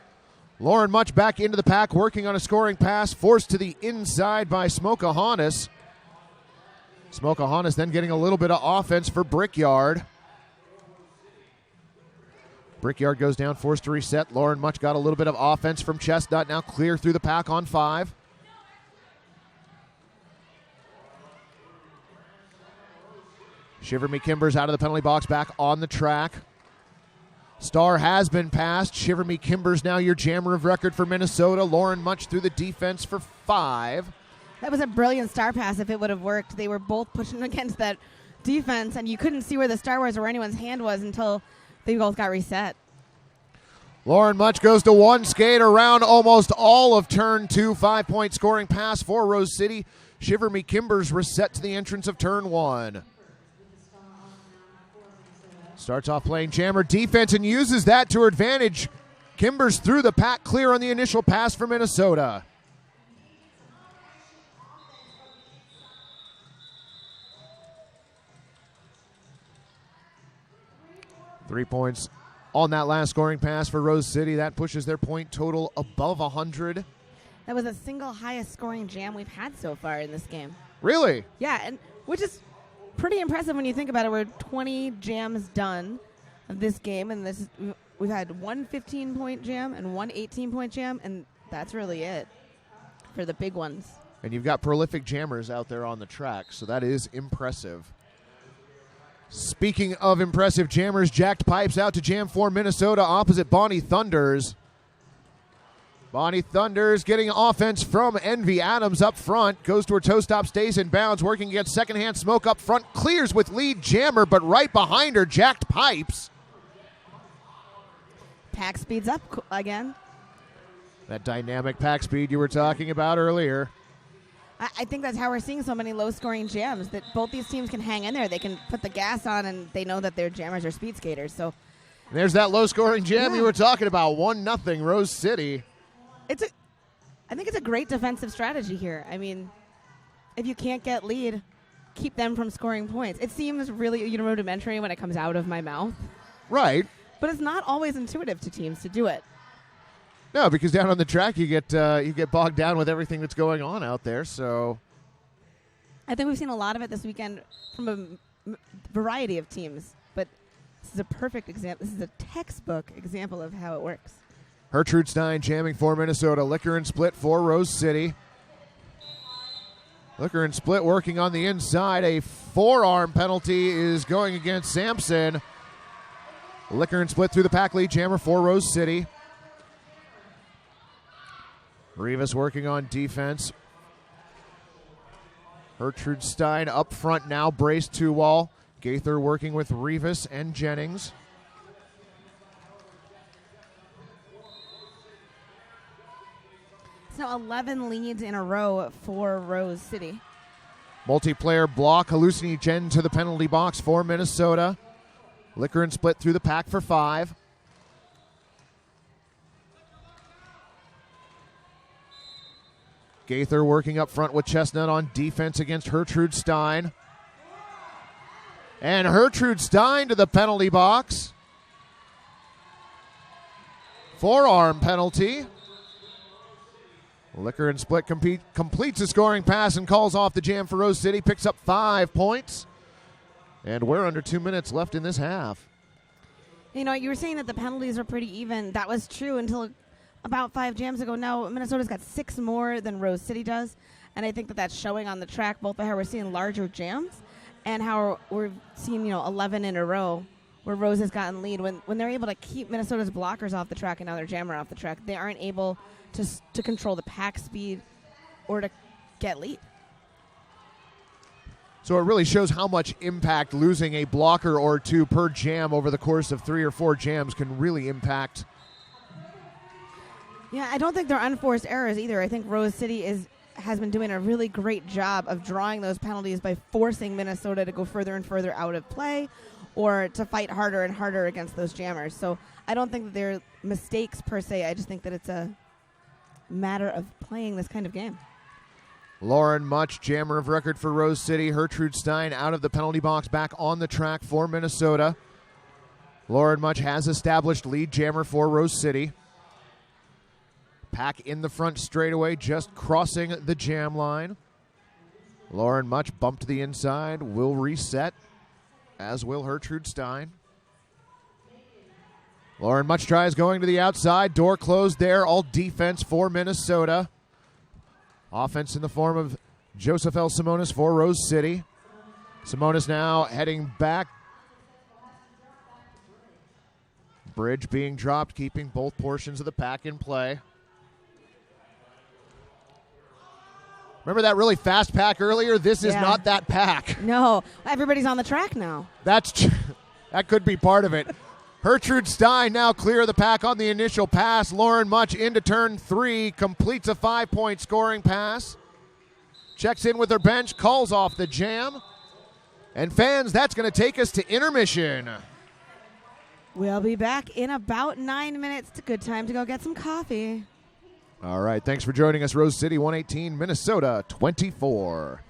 Lauren Much back into the pack, working on a scoring pass. Forced to the inside by Smokahannes. Smokahannes then getting a little bit of offense for Brickyard. Brickyard goes down, forced to reset. Lauren Much got a little bit of offense from Chestnut. Now clear through the pack on 5. Shiver Me Kimbers out of the penalty box, back on the track. Star has been passed. Shiver Me Kimbers now your jammer of record for Minnesota. Lauren Much through the defense for 5. That was a brilliant star pass if it would have worked. They were both pushing against that defense, and you couldn't see where the star was or where anyone's hand was until they both got reset. Lauren Much goes to 1 skate around almost all of turn 2. 5-point scoring pass for Rose City. Shiver Me Kimbers reset to the entrance of turn 1. Starts off playing jammer defense and uses that to her advantage. Kimbers through the pack, clear on the initial pass for Minnesota. Three points on that last scoring pass for Rose City. That pushes their point total above 100. That was the single highest scoring jam we've had so far in this game. Really? Yeah, and which is pretty impressive when you think about it. We're 20 jams done of this game, and we've had 1 15-point jam and 1 18-point jam, and that's really it for the big ones. And you've got prolific jammers out there on the track, so that is impressive. Speaking of impressive jammers, Jacked Pipes out to jam for Minnesota opposite Bonnie Thunders. Bonnie Thunders getting offense from Envy Adams up front. Goes to her toe stop, stays in bounds, working against secondhand Smoke up front. Clears with lead jammer, but right behind her, Jacked Pipes. Pack speeds up again. That dynamic pack speed you were talking about earlier. I think that's how we're seeing so many low-scoring jams, that both these teams can hang in there. They can put the gas on, and they know that their jammers are speed skaters. So There's that low-scoring jam Yeah. you were talking about. 1-0 Rose City. I think it's a great defensive strategy here. I mean, if you can't get lead, keep them from scoring points. It seems really rudimentary when it comes out of my mouth, Right. but it's not always intuitive to teams to do it. No, because down on the track you get bogged down with everything that's going on out there. So I think we've seen a lot of it this weekend from a variety of teams, but this is a perfect example. This is a textbook example of how it works. Gertrude Stein jamming for Minnesota. Liquor and Split for Rose City. Liquor and Split working on the inside. A forearm penalty is going against Sampson. Liquor and Split through the pack lead jammer for Rose City. Rivas working on defense. Gertrude Stein up front now, braced 2-wall. Gaither working with Rivas and Jennings. It's now 11 leads in a row for Rose City. Multiplayer block, hallucinogen to the penalty box for Minnesota. Liquor and Split through the pack for 5. Gaither working up front with Chestnut on defense against Gertrude Stein. And Gertrude Stein to the penalty box. Forearm penalty. Liquor and Split completes a scoring pass and calls off the jam for Rose City. Picks up 5 points. And we're under 2 minutes left in this half. You know, you were saying that the penalties are pretty even. That was true until about 5 jams ago. Now Minnesota's got 6 more than Rose City does. And I think that that's showing on the track, both by how we're seeing larger jams and how we're seeing, 11 in a row where Rose has gotten lead. When they're able to keep Minnesota's blockers off the track and now their jammer off the track, they aren't able to control the pack speed or to get lead. So it really shows how much impact losing a blocker or 2 per jam over the course of 3 or 4 jams can really impact. Yeah, I don't think they're unforced errors either. I think Rose City has been doing a really great job of drawing those penalties by forcing Minnesota to go further and further out of play or to fight harder and harder against those jammers. So I don't think that they're mistakes per se. I just think that it's a matter of playing this kind of game. Lauren Much, jammer of record for Rose City. Gertrude Stein out of the penalty box, back on the track for Minnesota. Lauren Much has established lead jammer for Rose City. Pack in the front straightaway, just crossing the jam line. Lauren Much bumped to the inside, will reset, as will Gertrude Stein. Lauren Much tries going to the outside, door closed there, all defense for Minnesota. Offense in the form of Joseph L. Simonis for Rose City. Simonis now heading back. Bridge being dropped, keeping both portions of the pack in play. Remember that really fast pack earlier? This is not that pack. No, everybody's on the track now. That could be part of it. Gertrude Stein now clear of the pack on the initial pass. Lauren Much into turn 3, completes a 5-point scoring pass. Checks in with her bench, calls off the jam. And fans, that's going to take us to intermission. We'll be back in about 9 minutes. It's a good time to go get some coffee. All right, thanks for joining us. Rose City 118, Minnesota 24.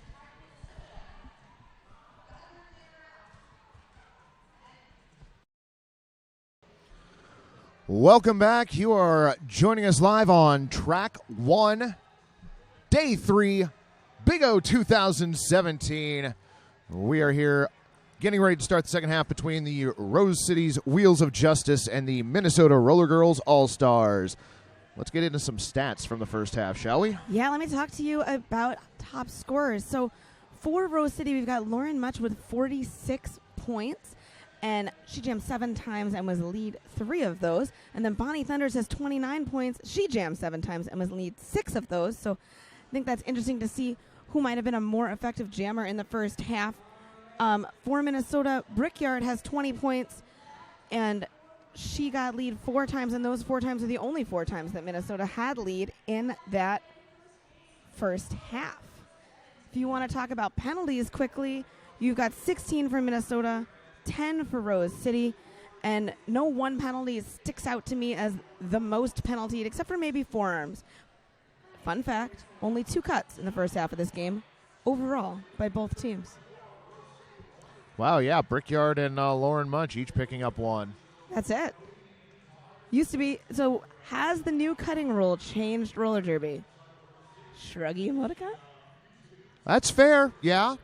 Welcome back. You are joining us live on Track 1, Day 3, Big O 2017. We are here getting ready to start the second half between the Rose City's Wheels of Justice and the Minnesota RollerGirls All-Stars. Let's get into some stats from the first half, shall we? Yeah, let me talk to you about top scorers. So for Rose City, we've got Lauren Much with 46 points. And she jammed 7 times and was lead 3 of those. And then Bonnie Thunders has 29 points. She jammed 7 times and was lead 6 of those. So I think that's interesting to see who might have been a more effective jammer in the first half. For Minnesota, Brickyard has 20 points, and she got lead 4 times, and those 4 times are the only 4 times that Minnesota had lead in that first half. If you want to talk about penalties quickly, you've got 16 for Minnesota, 10 for Rose City, And no one penalty sticks out to me as the most penaltied, except for maybe forearms. Fun fact, only 2 cuts in the first half of this game overall by both teams. Wow, yeah, Brickyard and Lauren Munch each picking up 1. That's it. Used to be, so has the new cutting rule changed roller derby? Shruggy emoticon? That's fair, yeah.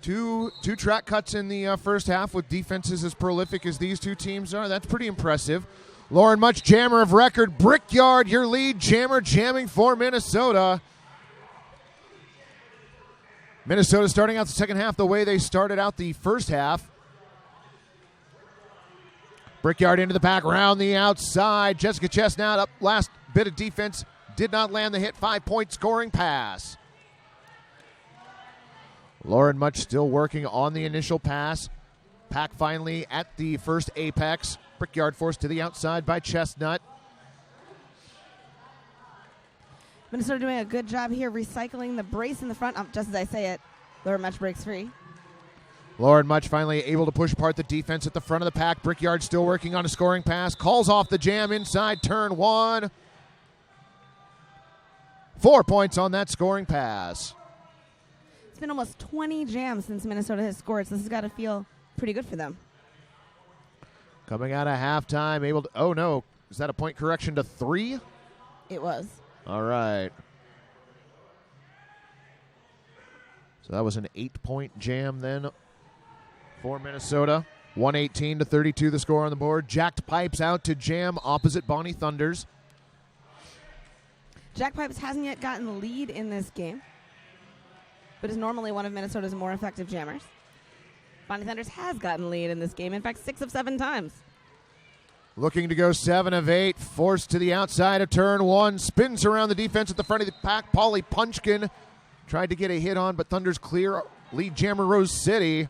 Two track cuts in the first half with defenses as prolific as these two teams are. That's pretty impressive. Lauren Munch, jammer of record. Brickyard, your lead jammer, jamming for Minnesota. Minnesota starting out the second half the way they started out the first half. Brickyard into the pack, round the outside. Jessica Chestnut up last bit of defense. Did not land the hit. 5-point scoring pass. Lauren Munch still working on the initial pass. Pack finally at the first apex. Brickyard forced to the outside by Chestnut. Minnesota doing a good job here recycling the brace in the front. Just as I say it, Lauren Munch breaks free. Lauren Munch finally able to push apart the defense at the front of the pack. Brickyard still working on a scoring pass. Calls off the jam inside turn 1. 4 points on that scoring pass. It's been almost 20 jams since Minnesota has scored, so this has got to feel pretty good for them. Coming out of halftime, able to, oh no, is that a point correction to 3? It was. All right. So that was an 8-point jam then for Minnesota. 118-32 the score on the board. Jacked Pipes out to jam opposite Bonnie Thunders. Jack Pipes hasn't yet gotten the lead in this game, but is normally one of Minnesota's more effective jammers. Bonnie Thunders has gotten lead in this game, in fact, 6 of 7 times. Looking to go 7 of 8, forced to the outside of turn 1, spins around the defense at the front of the pack. Polly Punchkin tried to get a hit on, but Thunders clear. Lead jammer Rose City.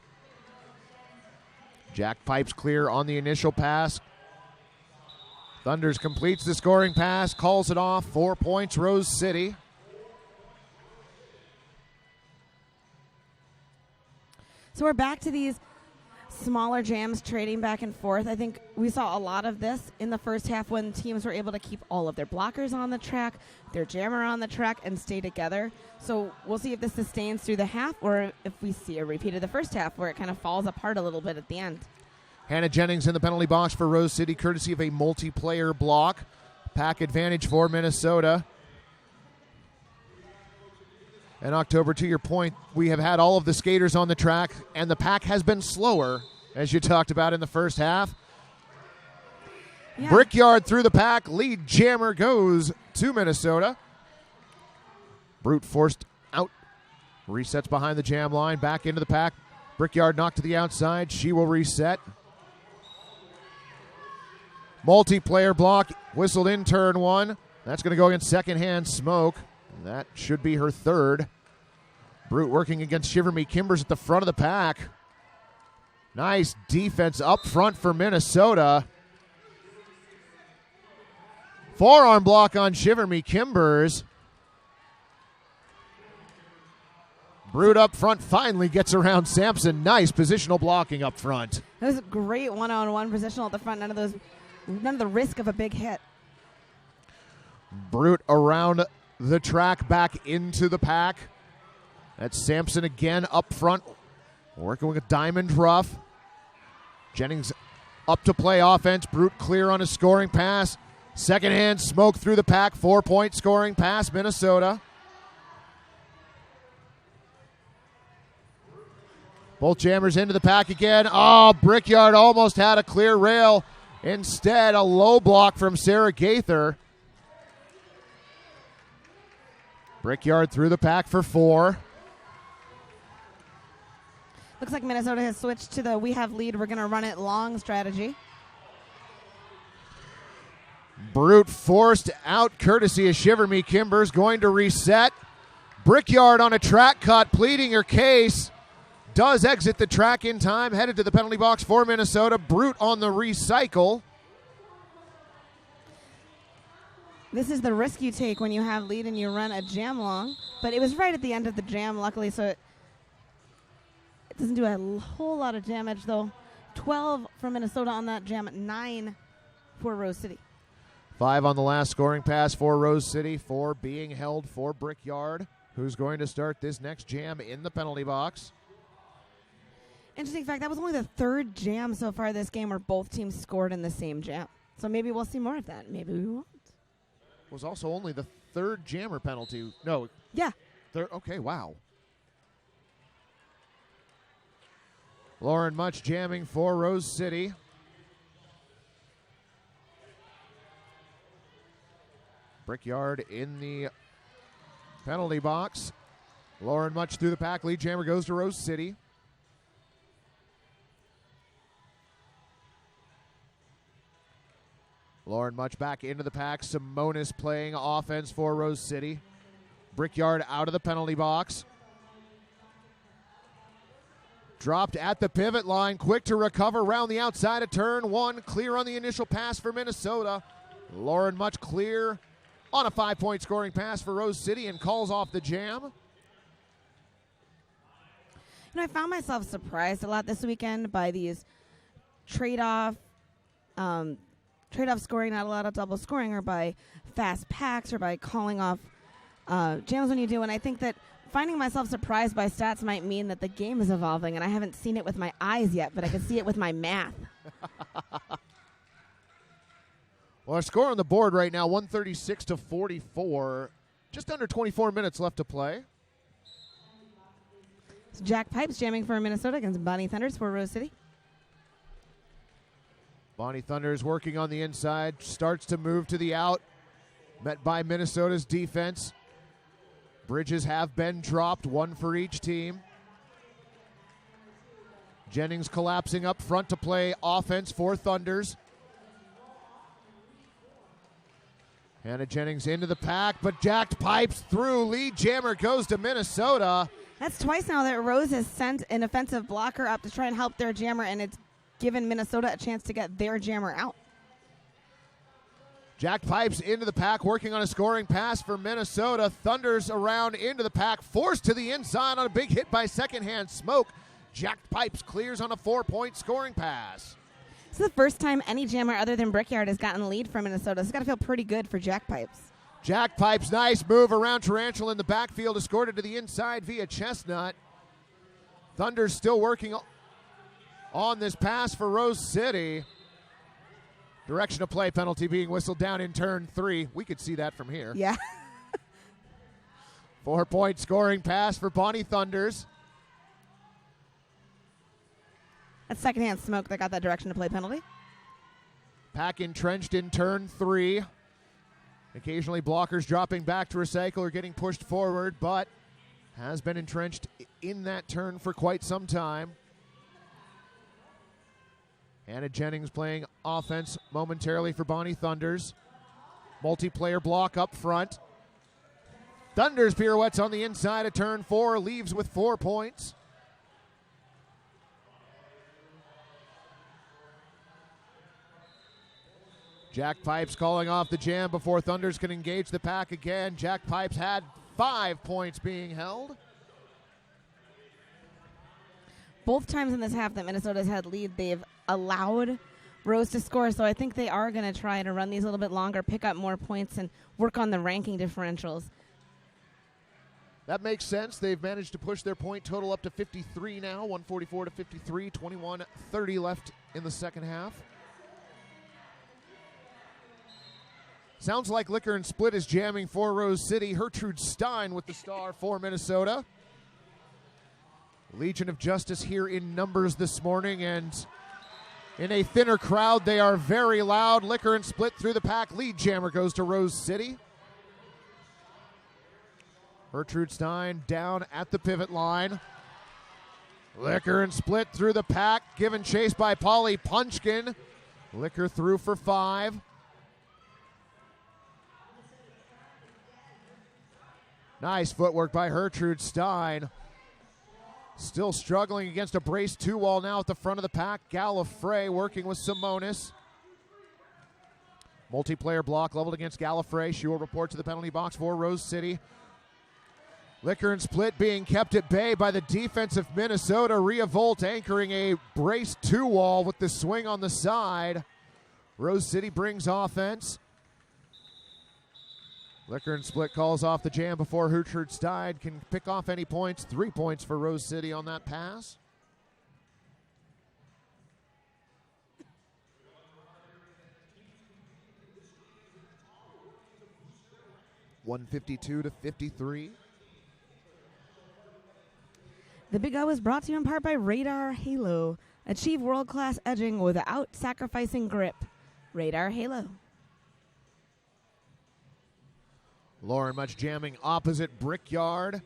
Jack Pipes clear on the initial pass. Thunders completes the scoring pass, calls it off. 4 points, Rose City. So we're back to these smaller jams trading back and forth. I think we saw a lot of this in the first half when teams were able to keep all of their blockers on the track, their jammer on the track, and stay together. So we'll see if this sustains through the half or if we see a repeat of the first half where it kind of falls apart a little bit at the end. Hannah Jennings in the penalty box for Rose City, courtesy of a multiplayer block. Pack advantage for Minnesota. And October, to your point, we have had all of the skaters on the track, and the pack has been slower, as you talked about in the first half. Yeah. Brickyard through the pack. Lead jammer goes to Minnesota. Brute forced out. Resets behind the jam line. Back into the pack. Brickyard knocked to the outside. She will reset. Multiplayer block. Whistled in turn 1. That's going to go against second-hand Smoke. That should be her 3rd. Brute working against Shiver Me Kimbers at the front of the pack. Nice defense up front for Minnesota. Forearm block on Shiver Me Kimbers. Brute up front finally gets around Sampson. Nice positional blocking up front. That was a great one-on-one positional at the front. None of the risk of a big hit. Brute around the track back into the pack. That's Sampson again up front, working with Diamond Ruff. Jennings up to play offense. Brute clear on a scoring pass. Second hand Smoke through the pack. 4-point scoring pass, Minnesota. Both jammers into the pack again. Oh, Brickyard almost had a clear rail. Instead, a low block from Sarah Gaither. Brickyard through the pack for 4. Looks like Minnesota has switched to the we have lead, we're going to run it long strategy. Brute forced out courtesy of Shiver Me Kimbers, going to reset. Brickyard on a track cut, pleading her case. Does exit the track in time, headed to the penalty box for Minnesota. Brute on the recycle. This is the risk you take when you have lead and you run a jam long. But it was right at the end of the jam, luckily, so it doesn't do a whole lot of damage, though. 12 for Minnesota on that jam, 9 for Rose City. 5 on the last scoring pass for Rose City, 4 being held for Brickyard, who's going to start this next jam in the penalty box. Interesting fact, that was only the 3rd jam so far this game where both teams scored in the same jam. So maybe we'll see more of that. Maybe we won't. Was also only the 3rd jammer penalty. No. Yeah. Okay, wow. Lauren Much jamming for Rose City. Brickyard in the penalty box. Lauren Much through the pack. Lead jammer goes to Rose City. Lauren Much back into the pack. Simonis playing offense for Rose City. Brickyard out of the penalty box. Dropped at the pivot line. Quick to recover around the outside of turn 1. Clear on the initial pass for Minnesota. Lauren Much clear on a 5-point scoring pass for Rose City and calls off the jam. I found myself surprised a lot this weekend by these trade-off scoring, not a lot of double scoring, or by fast packs, or by calling off jams when you do. And I think that finding myself surprised by stats might mean that the game is evolving, and I haven't seen it with my eyes yet, but I can see it with my math. Well, our score on the board right now, 136-44. Just under 24 minutes left to play. So Jack Pipes jamming for Minnesota against Bonnie Thunders for Rose City. Bonnie Thunders working on the inside, starts to move to the out, met by Minnesota's defense. Bridges have been dropped, 1 for each team. Jennings collapsing up front to play offense for Thunders. Hannah Jennings into the pack, but Jack Pipes through. Lead jammer goes to Minnesota. That's twice now that Rose has sent an offensive blocker up to try and help their jammer, and it's given Minnesota a chance to get their jammer out. Jack Pipes into the pack, working on a scoring pass for Minnesota. Thunders around into the pack, forced to the inside on a big hit by second-hand Smoke. Jack Pipes clears on a 4-point scoring pass. This is the first time any jammer other than Brickyard has gotten a lead from Minnesota. It's got to feel pretty good for Jack Pipes. Jack Pipes, nice move around Tarantula in the backfield, escorted to the inside via Chestnut. Thunders still working on this pass for Rose City. Direction of play penalty being whistled down in turn 3. We could see that from here. Yeah. 4-point scoring pass for Bonnie Thunders. That's secondhand Smoke that got that direction to play penalty. Pack entrenched in turn 3. Occasionally blockers dropping back to recycle or getting pushed forward, but has been entrenched in that turn for quite some time. Hannah Jennings playing offense momentarily for Bonnie Thunders. Multiplayer block up front. Thunders pirouettes on the inside of turn 4, leaves with 4 points. Jack Pipes calling off the jam before Thunders can engage the pack again. Jack Pipes had 5 points being held. Both times in this half that Minnesota's had lead, they've allowed Rose to score, so I think they are going to try to run these a little bit longer, pick up more points, and work on the ranking differentials. That makes sense. They've managed to push their point total up to 53 now, 144-53, 21-30 left in the second half. Sounds like Liquor and Split is jamming for Rose City. Gertrude Stein with the star for Minnesota. Legion of Justice here in numbers this morning, and in a thinner crowd, they are very loud. Liquor and Split through the pack. Lead jammer goes to Rose City. Gertrude Stein down at the pivot line. Liquor and Split through the pack, given chase by Polly Punchkin. Liquor through for 5. Nice footwork by Gertrude Stein. Still struggling against a brace 2-wall now at the front of the pack. Gallifrey working with Simonis. Multiplayer block leveled against Gallifrey. She will report to the penalty box for Rose City. Liquor and Split being kept at bay by the defense of Minnesota. Rhea Volt anchoring a brace 2-wall with the swing on the side. Rose City brings offense. Liquor and Split calls off the jam before Hootred Stein can pick off any points. 3 points for Rose City on that pass. (152-53). The Big O is brought to you in part by Radar Halo. Achieve world-class edging without sacrificing grip. Radar Halo. Lauren Much jamming opposite Brickyard.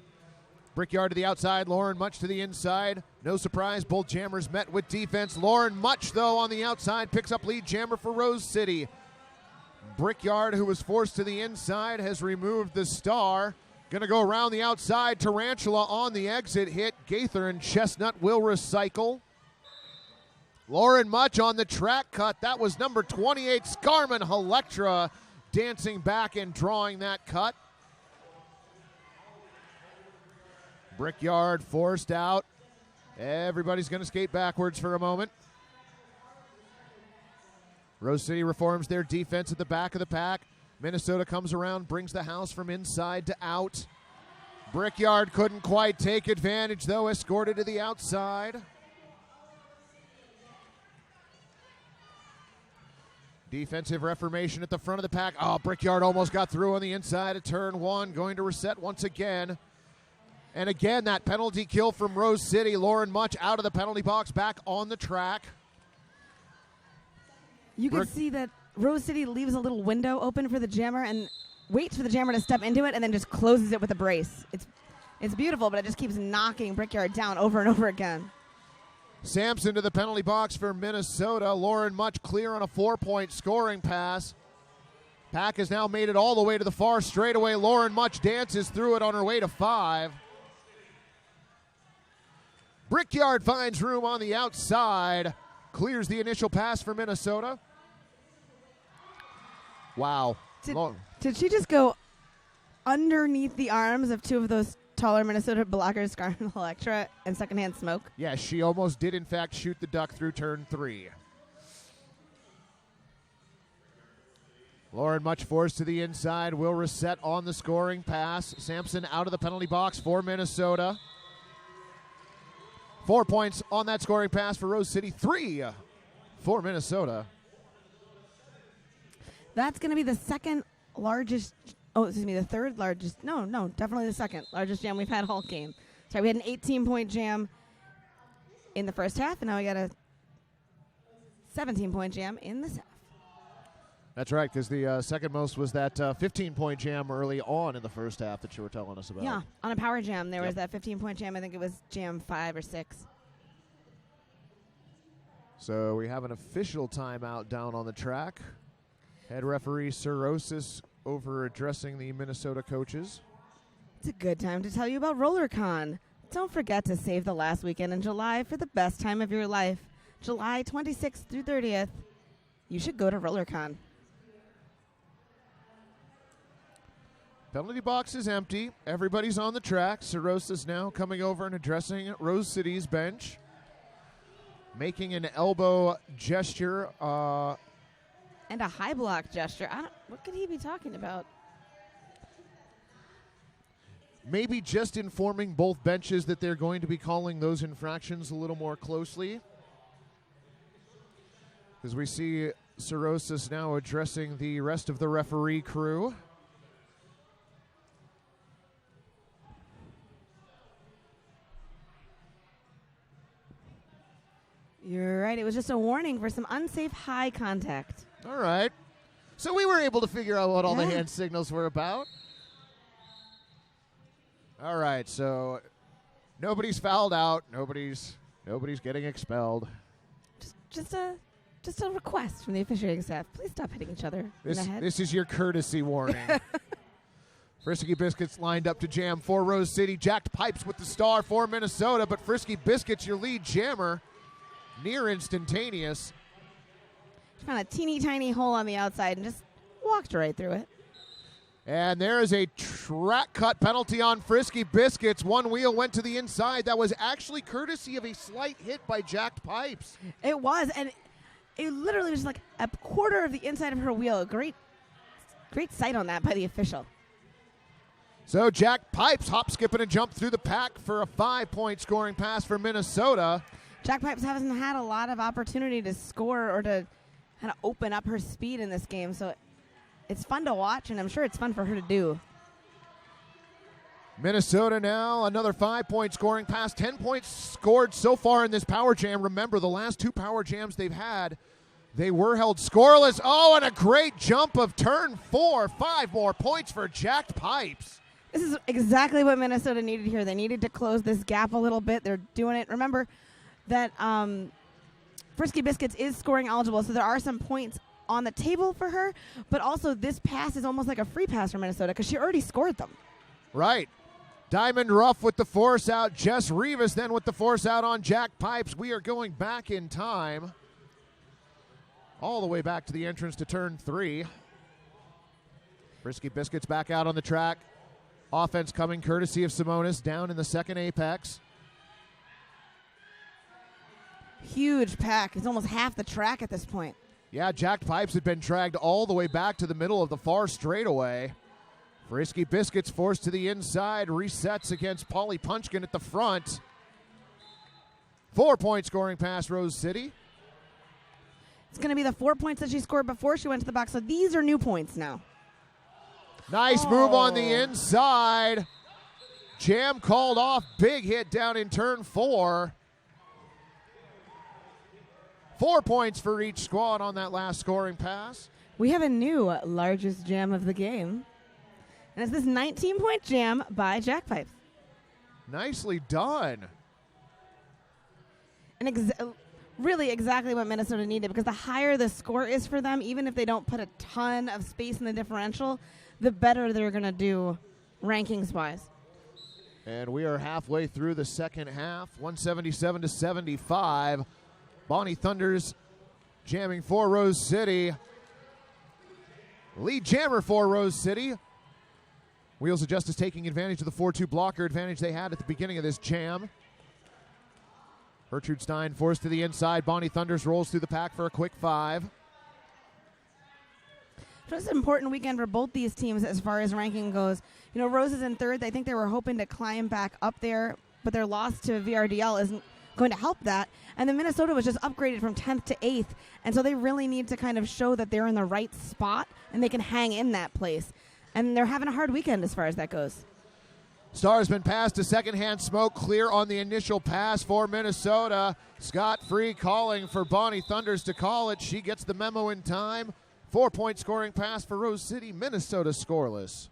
Brickyard to the outside, Lauren Much to the inside. No surprise, both jammers met with defense. Lauren Much, though, on the outside, picks up lead jammer for Rose City. Brickyard, who was forced to the inside, has removed the star. Going to go around the outside. Tarantula on the exit hit. Gaither and Chestnut will recycle. Lauren Much on the track cut. That was number 28, Scarman Electra, dancing back and drawing that cut. Brickyard forced out. Everybody's going to skate backwards for a moment. Rose City reforms their defense at the back of the pack. Minnesota comes around, brings the house from inside to out. Brickyard couldn't quite take advantage, though, escorted to the outside. Defensive reformation at the front of the pack. Oh, Brickyard almost got through on the inside of turn one. Going to reset once again. And again, that penalty kill from Rose City. Lauren Much out of the penalty box, back on the track. You can see that Rose City leaves a little window open for the jammer and waits for the jammer to step into it and then just closes it with a brace. It's beautiful, but it just keeps knocking Brickyard down over and over again. Sampson to the penalty box for Minnesota. Lauren Much clear on a 4-point scoring pass. Pack has now made it all the way to the far straightaway. Lauren Much dances through it on her way to 5. Brickyard finds room on the outside. Clears the initial pass for Minnesota. Wow. Did she just go underneath the arms of two of those taller Minnesota blockers, Scarman Electra and Secondhand Smoke? Yeah, she almost did, in fact, shoot the duck through turn 3. Lauren Much forced to the inside. Will reset on the scoring pass. Sampson out of the penalty box for Minnesota. 4 points on that scoring pass for Rose City. 3 for Minnesota. That's going to be the second largest, the third largest, no, definitely the second largest jam we've had all game. Sorry, we had an 18-point jam in the first half, and now we got a 17-point jam in the half. That's right, because the second most was that 15-point jam early on in the first half that you were telling us about. Yeah, on a power jam, there was that 15-point jam. I think it was jam 5 or 6. So we have an official timeout down on the track. Head referee Cirrhosis over addressing the Minnesota coaches. It's a good time to tell you about RollerCon. Don't forget to save the last weekend in July for the best time of your life. July 26th through 30th. You should go to RollerCon. Penalty box is empty. Everybody's on the track. Cirrhosis now coming over and addressing Rose City's bench. Making an elbow gesture. And a high block gesture. What could he be talking about? Maybe just informing both benches that they're going to be calling those infractions a little more closely. As we see Cirrhosis now addressing the rest of the referee crew. You're right. It was just a warning for some unsafe high contact. All right. So we were able to figure out what all the hand signals were about. All right. So nobody's fouled out. Nobody's getting expelled. Just a request from the officiating staff. Please stop hitting each other in the head. This is your courtesy warning. Frisky Biscuits lined up to jam for Rose City. Jacked pipes with the star for Minnesota, but Frisky Biscuits, your lead jammer, near instantaneous. She found a teeny tiny hole on the outside and just walked right through it. And there is a track cut penalty on Frisky Biscuits. One wheel went to the inside. That was actually courtesy of a slight hit by Jacked Pipes. It was, and it literally was like a quarter of the inside of her wheel. Great sight on that by the official. So Jacked Pipes hop, skipping, and jump through the pack for a 5-point scoring pass for Minnesota. Jacked Pipes hasn't had a lot of opportunity to score or to kind of open up her speed in this game, so it's fun to watch, and I'm sure it's fun for her to do. Minnesota now, another 5-point scoring pass. 10 points scored so far in this Power Jam. Remember, the last 2 Power Jams they've had, they were held scoreless. Oh, and a great jump of turn 4. 5 more points for Jacked Pipes. This is exactly what Minnesota needed here. They needed to close this gap a little bit. They're doing it. Remember that Frisky Biscuits is scoring eligible, so there are some points on the table for her, but also this pass is almost like a free pass for Minnesota because she already scored them. Right. Diamond Ruff with the force out. Jess Rivas then with the force out on Jacked Pipes. We are going back in time. All the way back to the entrance to turn 3. Frisky Biscuits back out on the track. Offense coming courtesy of Simonis down in the second apex. Huge pack. It's almost half the track at this point. Yeah, Jacked Pipes had been dragged all the way back to the middle of the far straightaway. Frisky Biscuits forced to the inside. Resets against Polly Punchkin at the front. 4-point scoring pass, Rose City. It's going to be the 4 points that she scored before she went to the box, so these are new points now. Nice move on the inside. Jam called off. Big hit down in turn 4. 4 points for each squad on that last scoring pass. We have a new largest jam of the game. And it's this 19-point jam by Jacked Pipes. Nicely done. And really exactly what Minnesota needed, because the higher the score is for them, even if they don't put a ton of space in the differential, the better they're going to do rankings-wise. And we are halfway through the second half, 177-75. Bonnie Thunders jamming for Rose City. Lead jammer for Rose City. Wheels of Justice taking advantage of the 4-2 blocker advantage they had at the beginning of this jam. Gertrude Stein forced to the inside. Bonnie Thunders rolls through the pack for a quick 5. So it's an important weekend for both these teams as far as ranking goes. You know, Rose is in third. I think they were hoping to climb back up there, but their loss to VRDL isn't going to help that. And then Minnesota was just upgraded from 10th to 8th, and so they really need to kind of show that they're in the right spot and they can hang in that place. And they're having a hard weekend as far as that goes. Star has been passed to second-hand smoke, clear on the initial pass for Minnesota. Scott Free calling for Bonnie Thunders to call it. She gets the memo in time. 4-point scoring pass for Rose City. Minnesota scoreless.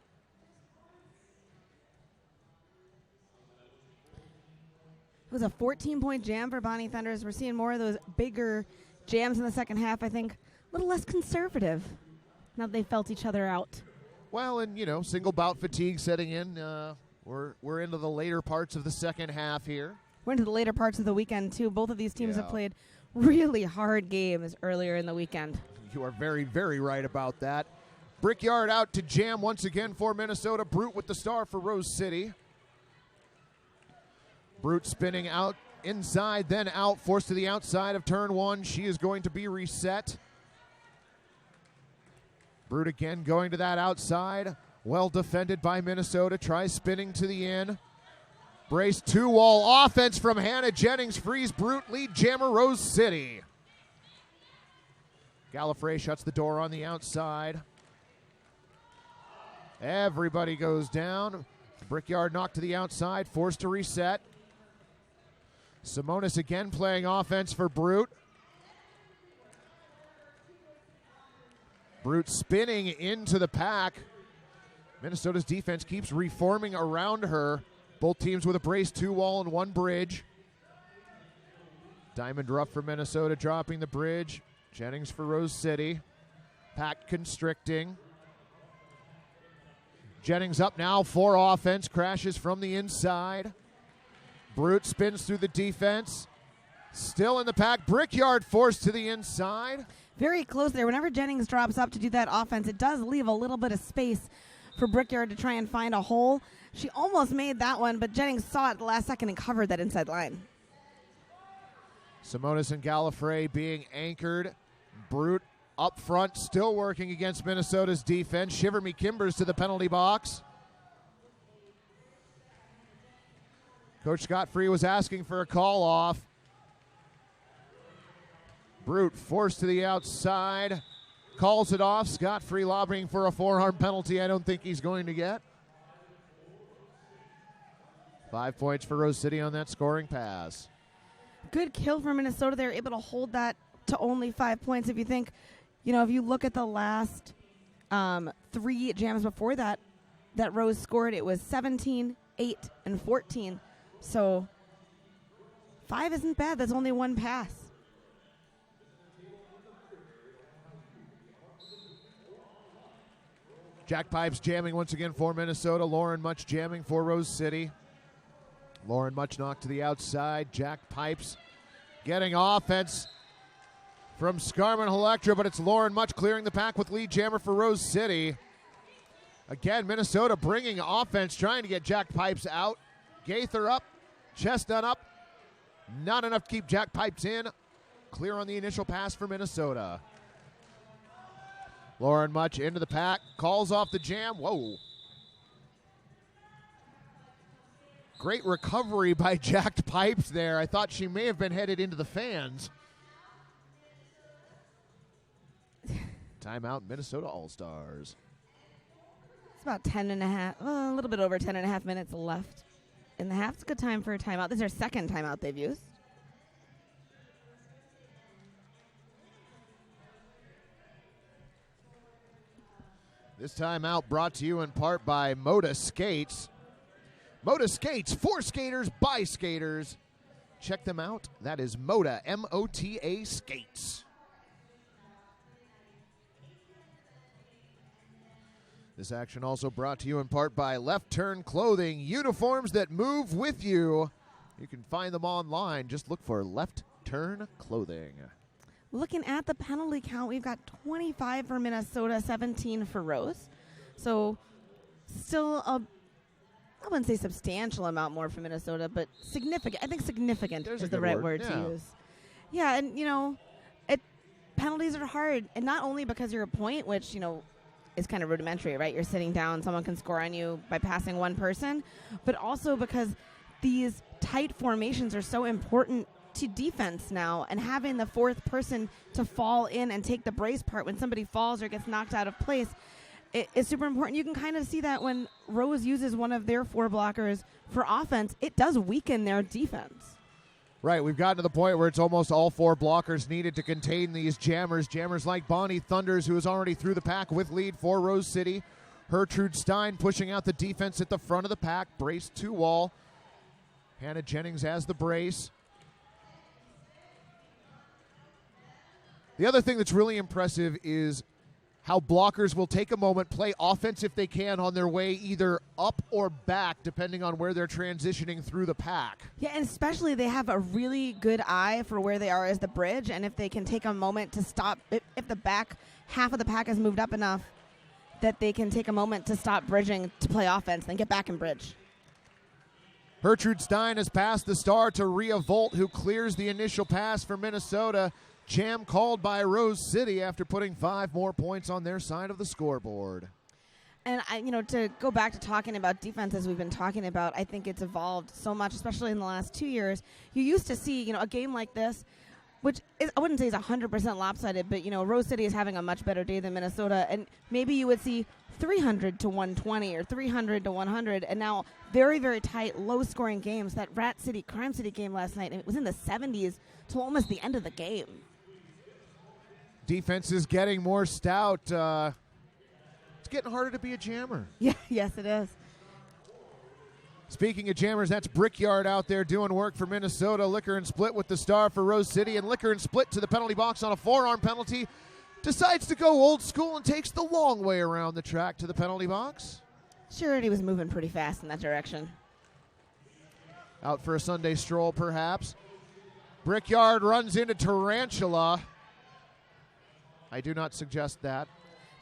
It was a 14-point jam for Bonnie Thunders. We're seeing more of those bigger jams in the second half, I think. A little less conservative now that they felt each other out. Well, and, you know, single bout fatigue setting in. We're into the later parts of the second half here. We're into the later parts of the weekend, too. Both of these teams have played really hard games earlier in the weekend. You are very, very right about that. Brickyard out to jam once again for Minnesota. Brute with the star for Rose City. Brute spinning out inside, then out, forced to the outside of turn 1. She is going to be reset. Brute again going to that outside. Well defended by Minnesota. Tries spinning to the in. Brace 2-wall offense from Hannah Jennings. Frees Brute. Lead jammer Rose City. Gallifrey shuts the door on the outside. Everybody goes down. Brickyard knocked to the outside. Forced to reset. Simonis again playing offense for Brute. Brute spinning into the pack. Minnesota's defense keeps reforming around her. Both teams with a brace 2-wall and 1 bridge. Diamond Ruff for Minnesota dropping the bridge. Jennings for Rose City. Pack constricting. Jennings up now for offense. Crashes from the inside. Brute spins through the defense. Still in the pack. Brickyard forced to the inside. Very close there. Whenever Jennings drops up to do that offense, it does leave a little bit of space for Brickyard to try and find a hole. She almost made that one, but Jennings saw it at the last second and covered that inside line. Simonis and Gallifrey being anchored. Brute up front, still working against Minnesota's defense. Shiver Me Kimbers to the penalty box. Coach Scott Free was asking for a call off. Brute forced to the outside. Calls it off. Scott Free lobbying for a forearm penalty I don't think he's going to get. 5 points for Rose City on that scoring pass. Good kill for Minnesota. They were able to hold that to only 5 points. If you think, if you look at the last 3 jams before that Rose scored, it was 17, 8, and 14. So 5 isn't bad. That's only 1 pass. Jack Pipes jamming once again for Minnesota. Lauren Much jamming for Rose City. Lauren Much knocked to the outside. Jack Pipes getting offense from Scarman Electra, but it's Lauren Much clearing the pack with lead jammer for Rose City. Again, Minnesota bringing offense, trying to get Jack Pipes out. Gaither up, Chestnut up. Not enough to keep Jack Pipes in. Clear on the initial pass for Minnesota. Lauren Much into the pack, calls off the jam. Whoa. Great recovery by Jack Pipes there. I thought she may have been headed into the fans. Timeout, Minnesota All-Stars. It's about 10 and a half, a little bit over 10 and a half minutes left in the half. It's a good time for a timeout. This is their second timeout they've used. This timeout brought to you in part by Moda Skates. Moda Skates, for skaters, by skaters. Check them out. That is Moda, M-O-T-A Skates. This action also brought to you in part by Left Turn Clothing, uniforms that move with you. You can find them online. Just look for Left Turn Clothing. Looking at the penalty count, we've got 25 for Minnesota, 17 for Rose. So still I wouldn't say substantial amount more for Minnesota, but significant. I think significant is the right word to use. Yeah, and, penalties are hard. And not only because you're a point, which, is kind of rudimentary, right? You're sitting down, someone can score on you by passing one person, but also because these tight formations are so important to defense now, and having the fourth person to fall in and take the brace part when somebody falls or gets knocked out of place is super important. You can kind of see that when Rose uses one of their 4 blockers for offense, it does weaken their defense. Right, we've gotten to the point where it's almost all 4 blockers needed to contain these jammers. Jammers like Bonnie Thunders, who is already through the pack with lead for Rose City. Gertrude Stein pushing out the defense at the front of the pack, brace to wall. Hannah Jennings has the brace. The other thing that's really impressive is how blockers will take a moment, play offense if they can on their way either up or back, depending on where they're transitioning through the pack. Yeah, and especially they have a really good eye for where they are as the bridge, and if they can take a moment to stop, if the back half of the pack has moved up enough, that they can take a moment to stop bridging to play offense, then get back and bridge. Gertrude Stein has passed the star to Rhea Volt, who clears the initial pass for Minnesota. Jam called by Rose City after putting 5 more points on their side of the scoreboard. And, to go back to talking about defense as we've been talking about, I think it's evolved so much, especially in the last 2 years. You used to see, a game like this, which is, I wouldn't say is 100% lopsided, but, Rose City is having a much better day than Minnesota. And maybe you would see 300 to 120 or 300 to 100. And now very, very tight, low-scoring games. That Rat City, Crime City game last night, and it was in the 70s till almost the end of the game. Defense is getting more stout. It's getting harder to be a jammer. Yeah, yes, it is. Speaking of jammers, that's Brickyard out there doing work for Minnesota. Liquor and Split with the star for Rose City, and Liquor and Split to the penalty box on a forearm penalty. Decides to go old school and takes the long way around the track to the penalty box. Surety was moving pretty fast in that direction. Out for a Sunday stroll, perhaps. Brickyard runs into Tarantula. I do not suggest that.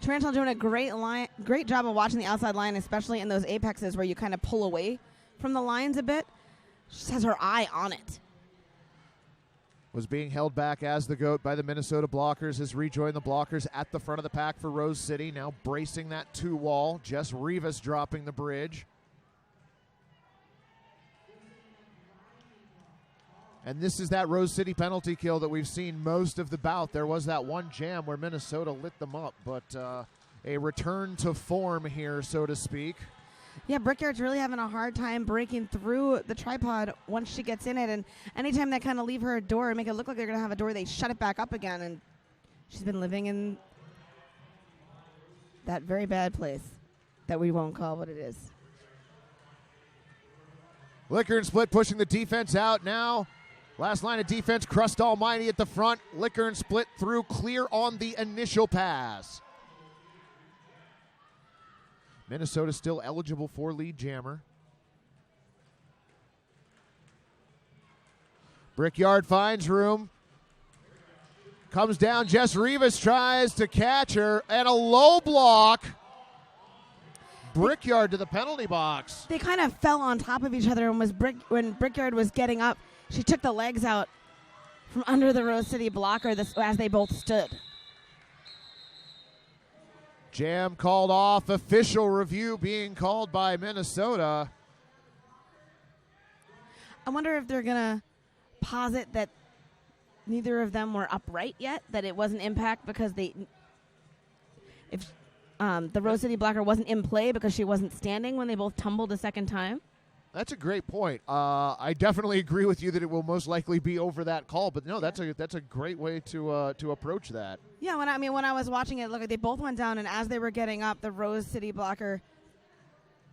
Tarantula doing a great job of watching the outside line, especially in those apexes where you kind of pull away from the lines a bit. She just has her eye on it. Was being held back as the GOAT by the Minnesota blockers, has rejoined the blockers at the front of the pack for Rose City, now bracing that 2-wall. Jess Rivas dropping the bridge. And this is that Rose City penalty kill that we've seen most of the bout. There was that one jam where Minnesota lit them up, but a return to form here, so to speak. Yeah, Brickyard's really having a hard time breaking through the tripod once she gets in it. And anytime they kind of leave her a door and make it look like they're going to have a door, they shut it back up again. And she's been living in that very bad place that we won't call what it is. Liquor and Split pushing the defense out now. Last line of defense, Crust Almighty at the front. Liquor and Split through, clear on the initial pass. Minnesota still eligible for lead jammer. Brickyard finds room. Comes down, Jess Rivas tries to catch her, and a low block. Brickyard to the penalty box. They kind of fell on top of each other, and when Brickyard was getting up, she took the legs out from under the Rose City blocker as they both stood. Jam called off, official review being called by Minnesota. I wonder if they're going to posit that neither of them were upright yet, that it wasn't impact because if the Rose City blocker wasn't in play because she wasn't standing when they both tumbled a second time. That's a great point. I definitely agree with you that it will most likely be over that call, but no, that's a great way to approach that. Yeah, when I was watching it, look, they both went down, and as they were getting up, the Rose City blocker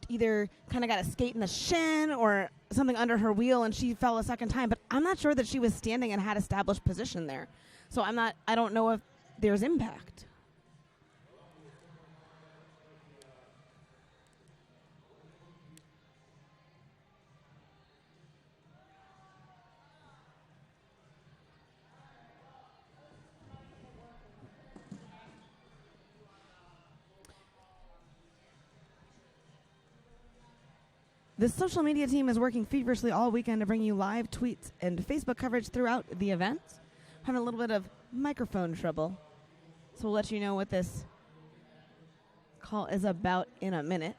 either kind of got a skate in the shin or something under her wheel, and she fell a second time. But I'm not sure that she was standing and had established position there, so I don't know if there's impact. The social media team is working feverishly all weekend to bring you live tweets and Facebook coverage throughout the event. Having a little bit of microphone trouble, so we'll let you know what this call is about in a minute.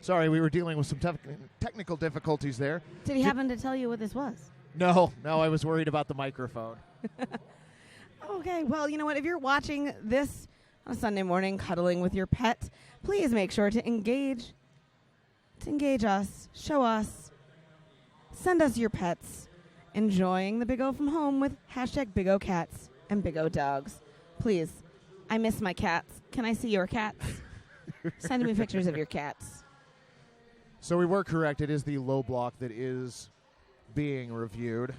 Sorry, we were dealing with some technical difficulties there. Did he happen to tell you what this was? No, I was worried about the microphone. Okay, well, you know what? If you're watching this on a Sunday morning, cuddling with your pet, please make sure to engage us, show us, send us your pets, enjoying the Big O from home with hashtag Big O Cats and Big O Dogs. Please, I miss my cats. Can I see your cats? Send me pictures of your cats. So we were correct. It is the low block that is being reviewed.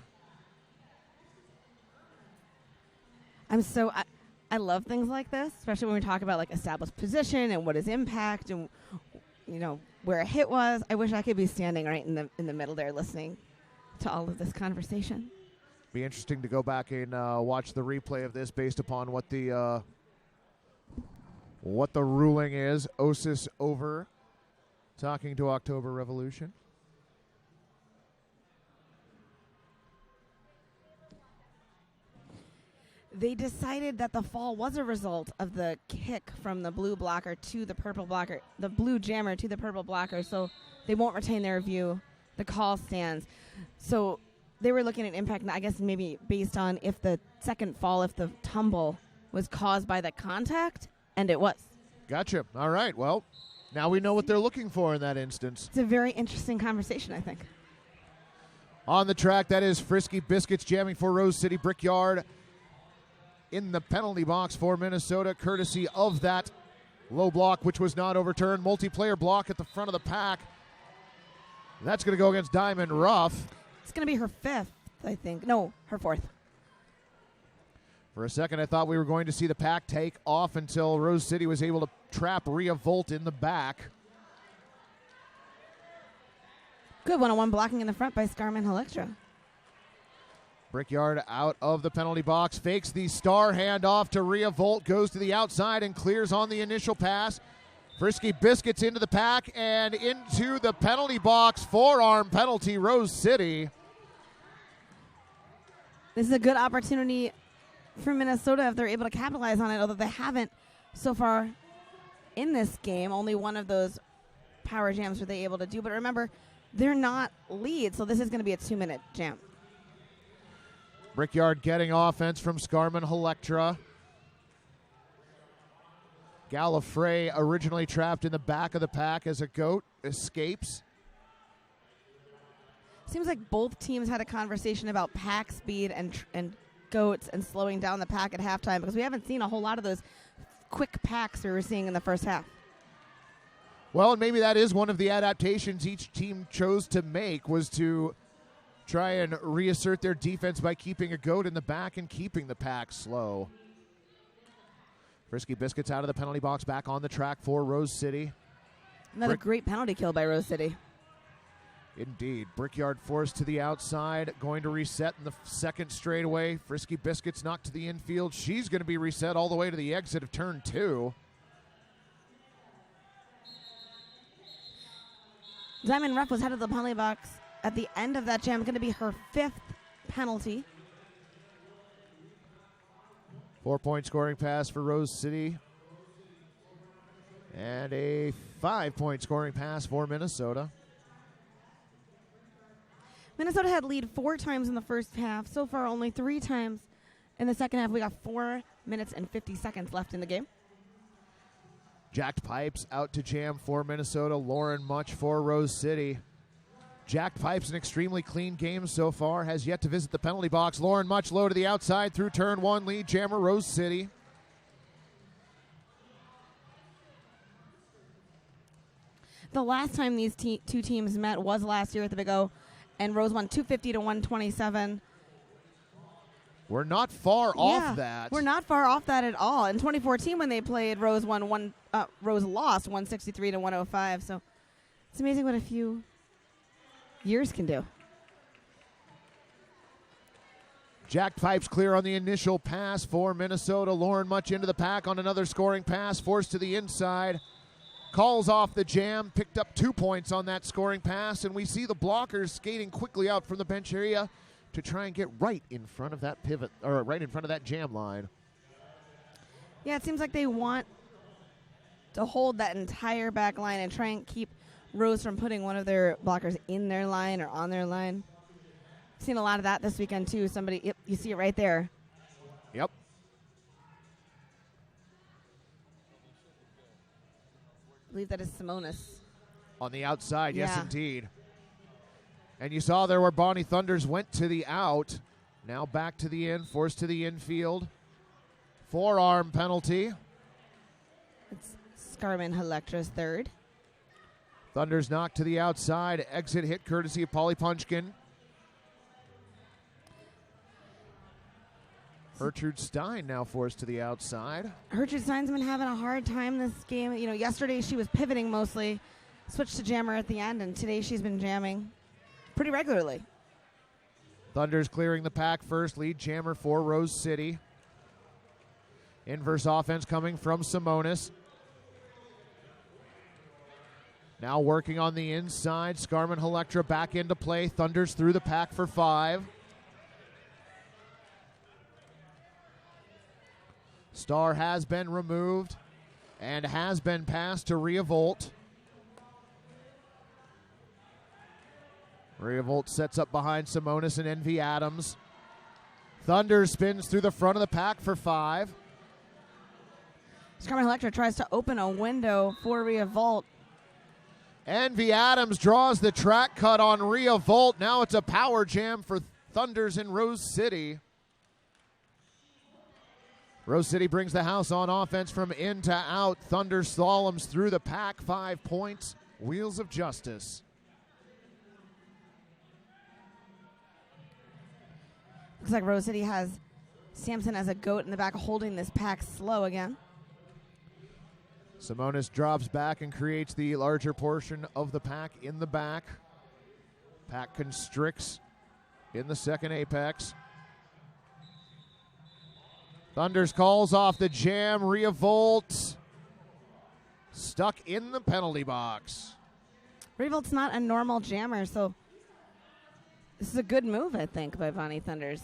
I love things like this, especially when we talk about like established position and what is impact and where a hit was. I wish I could be standing right in the middle there listening to all of this conversation. Be interesting to go back and watch the replay of this based upon what the ruling is. Osis over. Talking to October Revolution. They decided that the fall was a result of the kick from the blue blocker to the purple blocker, the blue jammer to the purple blocker, so they won't retain their review. The call stands. So they were looking at impact, I guess maybe based on if the second fall, if the tumble was caused by the contact, and it was. Gotcha. All right, well, now we know what they're looking for in that instance. It's a very interesting conversation, I think. On the track, that is Frisky Biscuits jamming for Rose City. Brickyard in the penalty box for Minnesota, courtesy of that low block, which was not overturned. Multiplayer block at the front of the pack. That's going to go against Diamond Ruff. It's going to be her fifth, I think. No, her fourth. For a second, I thought we were going to see the pack take off until Rose City was able to trap Rhea Volt in the back. Good one-on-one blocking in the front by Scarman Electra. Brickyard out of the penalty box, fakes the star handoff to Rhea Volt, goes to the outside and clears on the initial pass. Frisky Biscuits into the pack and into the penalty box. Forearm penalty, Rose City. This is a good opportunity for Minnesota if they're able to capitalize on it, although they haven't so far in this game. Only one of those power jams were they able to do. But remember, they're not lead, so this is going to be a 2-minute jam. Brickyard getting offense from Scarman Electra. Gallifrey, originally trapped in the back of the pack as a goat, escapes. Seems like both teams had a conversation about pack speed and goats and slowing down the pack at halftime, because we haven't seen a whole lot of those quick packs we were seeing in the first half. Well, and maybe that is one of the adaptations each team chose to make, was to try and reassert their defense by keeping a goat in the back and keeping the pack slow. Frisky Biscuits out of the penalty box, back on the track for Rose City. Another great penalty kill by Rose City. Indeed. Brickyard forced to the outside, going to reset in the second straightaway. Frisky Biscuits knocked to the infield. She's going to be reset all the way to the exit of turn 2. Diamond Ruff was headed to the penalty box at the end of that jam. Going to be her 5th penalty. 4-point scoring pass for Rose City. And a 5-point scoring pass for Minnesota. Minnesota had lead 4 times in the first half. So far, only 3 times in the second half. We got 4 minutes and 50 seconds left in the game. Jacked Pipes out to jam for Minnesota. Lauren Much for Rose City. Jacked Pipes, an extremely clean game so far, has yet to visit the penalty box. Lauren Much low to the outside through turn 1. Lead jammer Rose City. The last time these two teams met was last year at the Big O, and Rose won 250 to 127. We're not far off that. We're not far off that at all. In 2014, when they played, Rose lost 163 to 105. So it's amazing what a few years can do. Jacked Pipes clear on the initial pass for Minnesota. Lauren Much into the pack on another scoring pass, forced to the inside. Calls off the jam, picked up 2 points on that scoring pass, and we see the blockers skating quickly out from the bench area to try and get right in front of that pivot, or right in front of that jam line. Yeah, it seems like they want to hold that entire back line and try and keep Rose from putting one of their blockers in their line or on their line. Seen a lot of that this weekend too. Yep, you see it right there. Yep. I believe that is Simonis. On the outside, yes Yeah. indeed. And you saw there where Bonnie Thunders went to the out. Now back to the in, forced to the infield. Forearm penalty. It's Scarman Electra's 3rd. Thunders knocked to the outside. Exit hit courtesy of Polly Punchkin. Gertrude Stein now forced to the outside. Gertrude Stein's been having a hard time this game. You know, yesterday she was pivoting mostly, switched to jammer at the end, and today she's been jamming pretty regularly. Thunders clearing the pack first. Lead jammer for Rose City. Inverse offense coming from Simonis. Now working on the inside. Scarman Electra back into play. Thunders through the pack for 5. Star has been removed and has been passed to Rhea Volt. Rhea Volt sets up behind Simonis and Envy Adams. Thunder spins through the front of the pack for 5. Scarman Electra tries to open a window for Rhea Volt. Envy Adams draws the track cut on Rhea Volt. Now it's a power jam for Thunders in Rose City. Rose City brings the house on offense from in to out. Thunder slaloms through the pack, 5 points. Wheels of Justice. Looks like Rose City has Sampson as a goat in the back holding this pack slow again. Simonis drops back and creates the larger portion of the pack in the back. Pack constricts in the second apex. Thunders calls off the jam. Rhea Volt stuck in the penalty box. Rhea Volt's not a normal jammer, so this is a good move, I think, by Bonnie Thunders.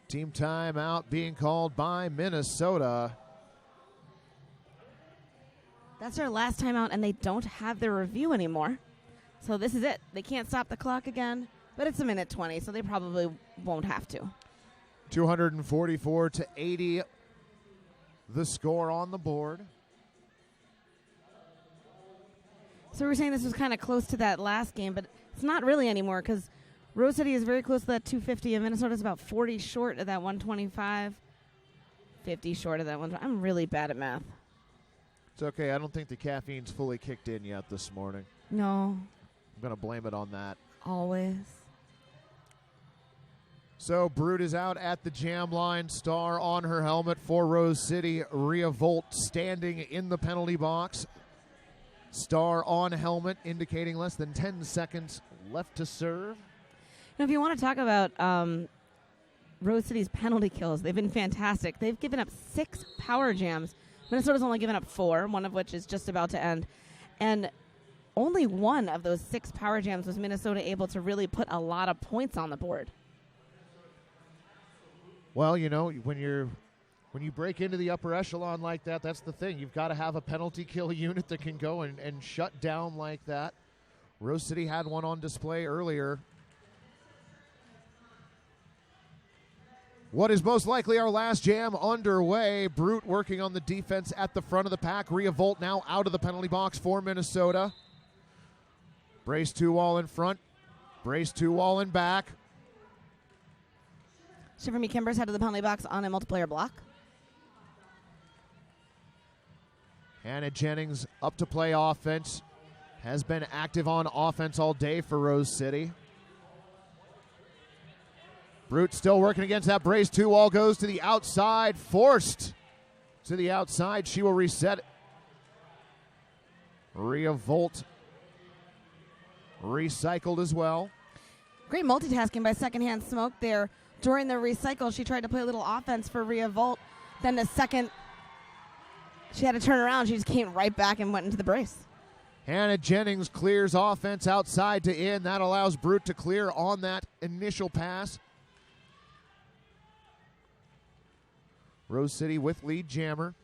Team timeout being called by Minnesota. That's their last timeout, and they don't have their review anymore. So this is it. They can't stop the clock again, but it's a minute 20, so they probably won't have to. 244-80, the score on the board. So we were saying this was kind of close to that last game, but it's not really anymore because Rose City is very close to that 250, and Minnesota's about 40 short of that 125. 50 short of that one. I'm really bad at math. It's okay. I don't think the caffeine's fully kicked in yet this morning. No. I'm going to blame it on that. Always. So Brute is out at the jam line. Star on her helmet for Rose City. Rhea Volt standing in the penalty box. Star on helmet, indicating less than 10 seconds left to serve. Now, if you want to talk about Rose City's penalty kills, they've been fantastic. They've given up 6 power jams. Minnesota's only given up 4, one of which is just about to end. And only one of those 6 power jams was Minnesota able to really put a lot of points on the board. Well, you know, when you break into the upper echelon like that, that's the thing. You've got to have a penalty kill unit that can go and shut down like that. Rose City had one on display earlier. What is most likely our last jam underway. Brute working on the defense at the front of the pack. Rhea Volt now out of the penalty box for Minnesota. Brace 2 wall in front. Brace 2 wall in back. Shiver Me Kimber's head of the penalty box on a multiplayer block. Hannah Jennings up to play offense. Has been active on offense all day for Rose City. Brute still working against that brace. 2 wall goes to the outside. Forced to the outside. She will reset it. Rhea Volt recycled as well. Great multitasking by Secondhand Smoke there. During the recycle, she tried to play a little offense for Rhea Volt. Then the second she had to turn around, she just came right back and went into the brace. Hannah Jennings clears offense outside to in. That allows Brute to clear on that initial pass. Rose City with lead jammer.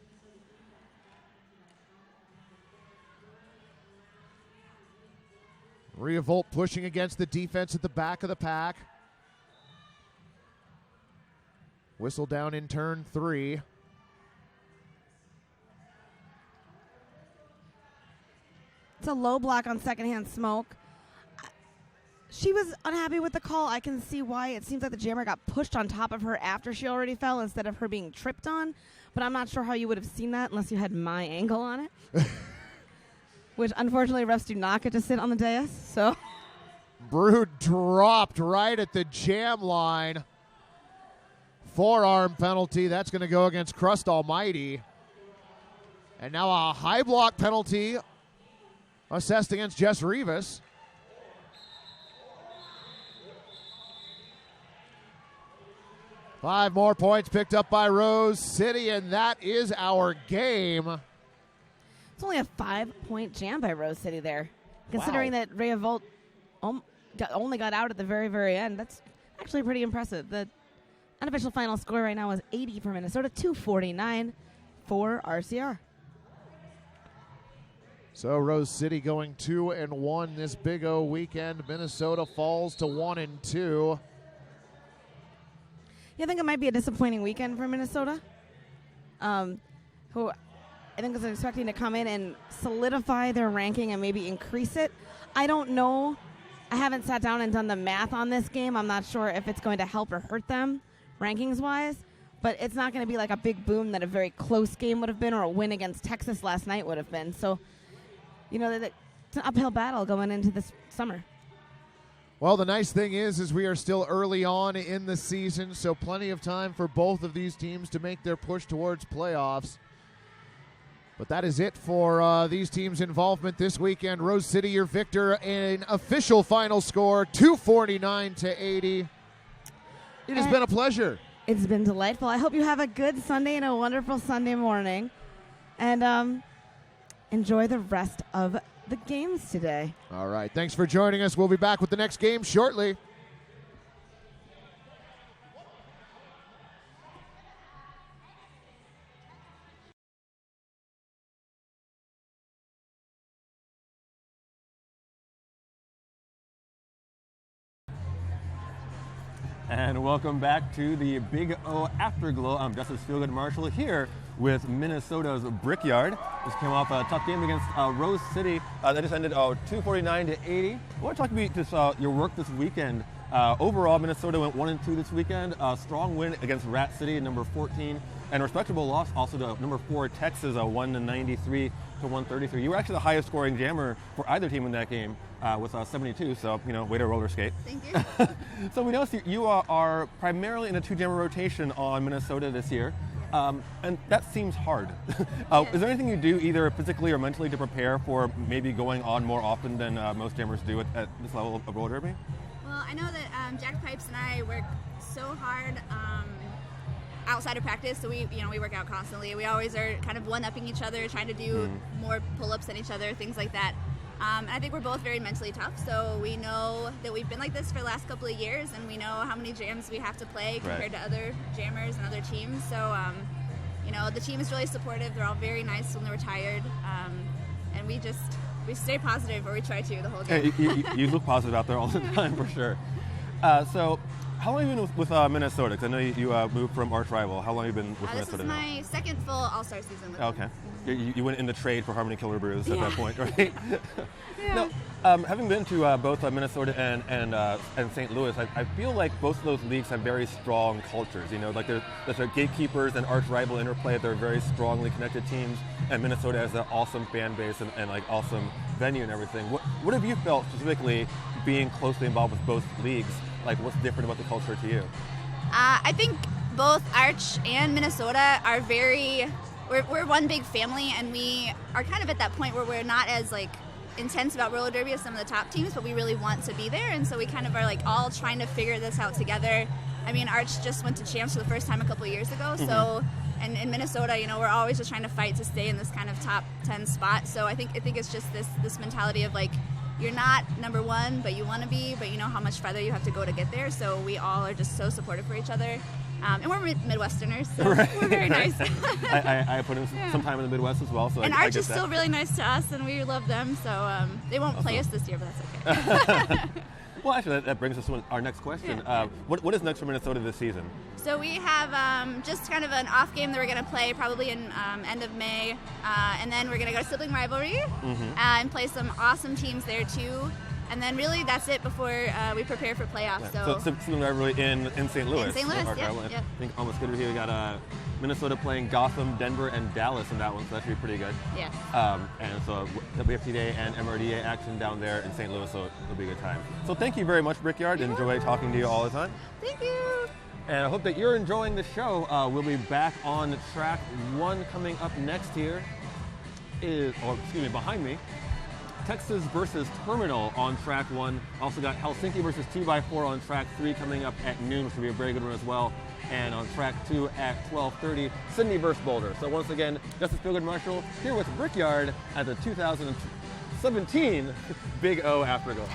Rhea Volt pushing against the defense at the back of the pack. Whistle down in turn 3. It's a low block on Secondhand Smoke. She was unhappy with the call. I can see why. It seems like the jammer got pushed on top of her after she already fell instead of her being tripped on. But I'm not sure how you would have seen that unless you had my angle on it. Which, unfortunately, refs do not get to sit on the dais. So Brute dropped right at the jam line. Forearm penalty. That's going to go against Crust Almighty. And now a high block penalty assessed against Jess Rivas. Five more points picked up by Rose City, and that is our game. It's only a 5-point jam by Rose City there. Considering that Rhea Volt only got out at the very, very end, that's actually pretty impressive. The unofficial final score right now is 80 for Minnesota, 249 for RCR. So Rose City going 2-1 this Big O weekend. Minnesota falls to 1-2. Yeah, I think it might be a disappointing weekend for Minnesota, who I think is expecting to come in and solidify their ranking and maybe increase it. I don't know. I haven't sat down and done the math on this game. I'm not sure if it's going to help or hurt them rankings-wise, but it's not going to be like a big boom that a very close game would have been or a win against Texas last night would have been. So, you know, it's an uphill battle going into this summer. Well, the nice thing is we are still early on in the season, so plenty of time for both of these teams to make their push towards playoffs. But that is it for these teams' involvement this weekend. Rose City, your victor in official final score, 249-80. It has been a pleasure. It's been delightful. I hope you have a good Sunday and a wonderful Sunday morning. And enjoy the rest of the games today. All right. Thanks for joining us. We'll be back with the next game shortly. And welcome back to the Big O Afterglow. I'm Justice Feelgood Marshall here with Minnesota's Brickyard. This came off a tough game against Rose City. That just ended 249-80. I want to talk about just, your work this weekend. Overall, Minnesota went 1-2 this weekend. Strong win against Rat City, number 14, and a respectable loss also to number 4 Texas, 193-133. You were actually the highest scoring jammer for either team in that game with 72. So way to roller skate. Thank you. So we noticed you are primarily in a 2-jammer rotation on Minnesota this year. And that seems hard. Is there anything you do either physically or mentally to prepare for maybe going on more often than most jammers do at this level of roller derby? Well, I know that Jack Pipes and I work so hard outside of practice, so we work out constantly. We always are kind of one-upping each other, trying to do more pull-ups than each other, things like that. And I think we're both very mentally tough, so we know that we've been like this for the last couple of years, and we know how many jams we have to play compared to other jammers and other teams. So, the team is really supportive. They're all very nice when they're tired, and we stay positive, or we try to the whole game. Yeah, you look positive out there all the time, for sure. So, how long have you been with Minnesota? Because I know you moved from arch rival. How long have you been with Minnesota now? This is my second full All-Star season with them. You went in the trade for Harmony Killer Brews at that point, right? Yeah. Now, having been to both Minnesota and St. Louis, I feel like both of those leagues have very strong cultures. Like there's a gatekeepers and arch rival interplay. They're very strongly connected teams, and Minnesota has an awesome fan base and like awesome venue and everything. What have you felt specifically being closely involved with both leagues? Like, what's different about the culture to you? I think both Arch and Minnesota are we're one big family, and we are kind of at that point where we're not as intense about roller derby as some of the top teams, but we really want to be there, and so we kind of are all trying to figure this out together. I mean, Arch just went to champs for the first time a couple of years ago, so and in Minnesota, we're always just trying to fight to stay in this kind of top 10 spot. So I think it's just this mentality of you're not number one, but you want to be, but you know how much farther you have to go to get there. So we all are just so supportive for each other. And we're Midwesterners, so we're very nice. I put in some time in the Midwest as well. So and Arch is still really nice to us, and we love them. So they won't play us this year, but that's okay. Well, actually, that brings us to our next question. What is next for Minnesota this season? So we have just kind of an off game that we're going to play probably in end of May, and then we're going to go to Sibling Rivalry and play some awesome teams there too. And then really that's it before we prepare for playoffs. So Sibling Rivalry in St. Louis. In St. Louis, yep. I think almost good here. We got Minnesota playing Gotham, Denver, and Dallas in that one, so that should be pretty good. Yes. And so WFTDA and MRDA action down there in St. Louis, so it'll be a good time. So thank you very much, Brickyard. Enjoy talking to you all the time. Thank you. And I hope that you're enjoying the show. We'll be back on track 1 coming up next here. Behind me, Texas versus Terminal on track 1. Also got Helsinki versus 2x4 on track 3 coming up at noon, which will be a very good one as well. And on track 2 at 12:30, Sydney versus Boulder. So once again, Justice Feelgood Marshall here with Brickyard at the 2017 Big O Afterglow.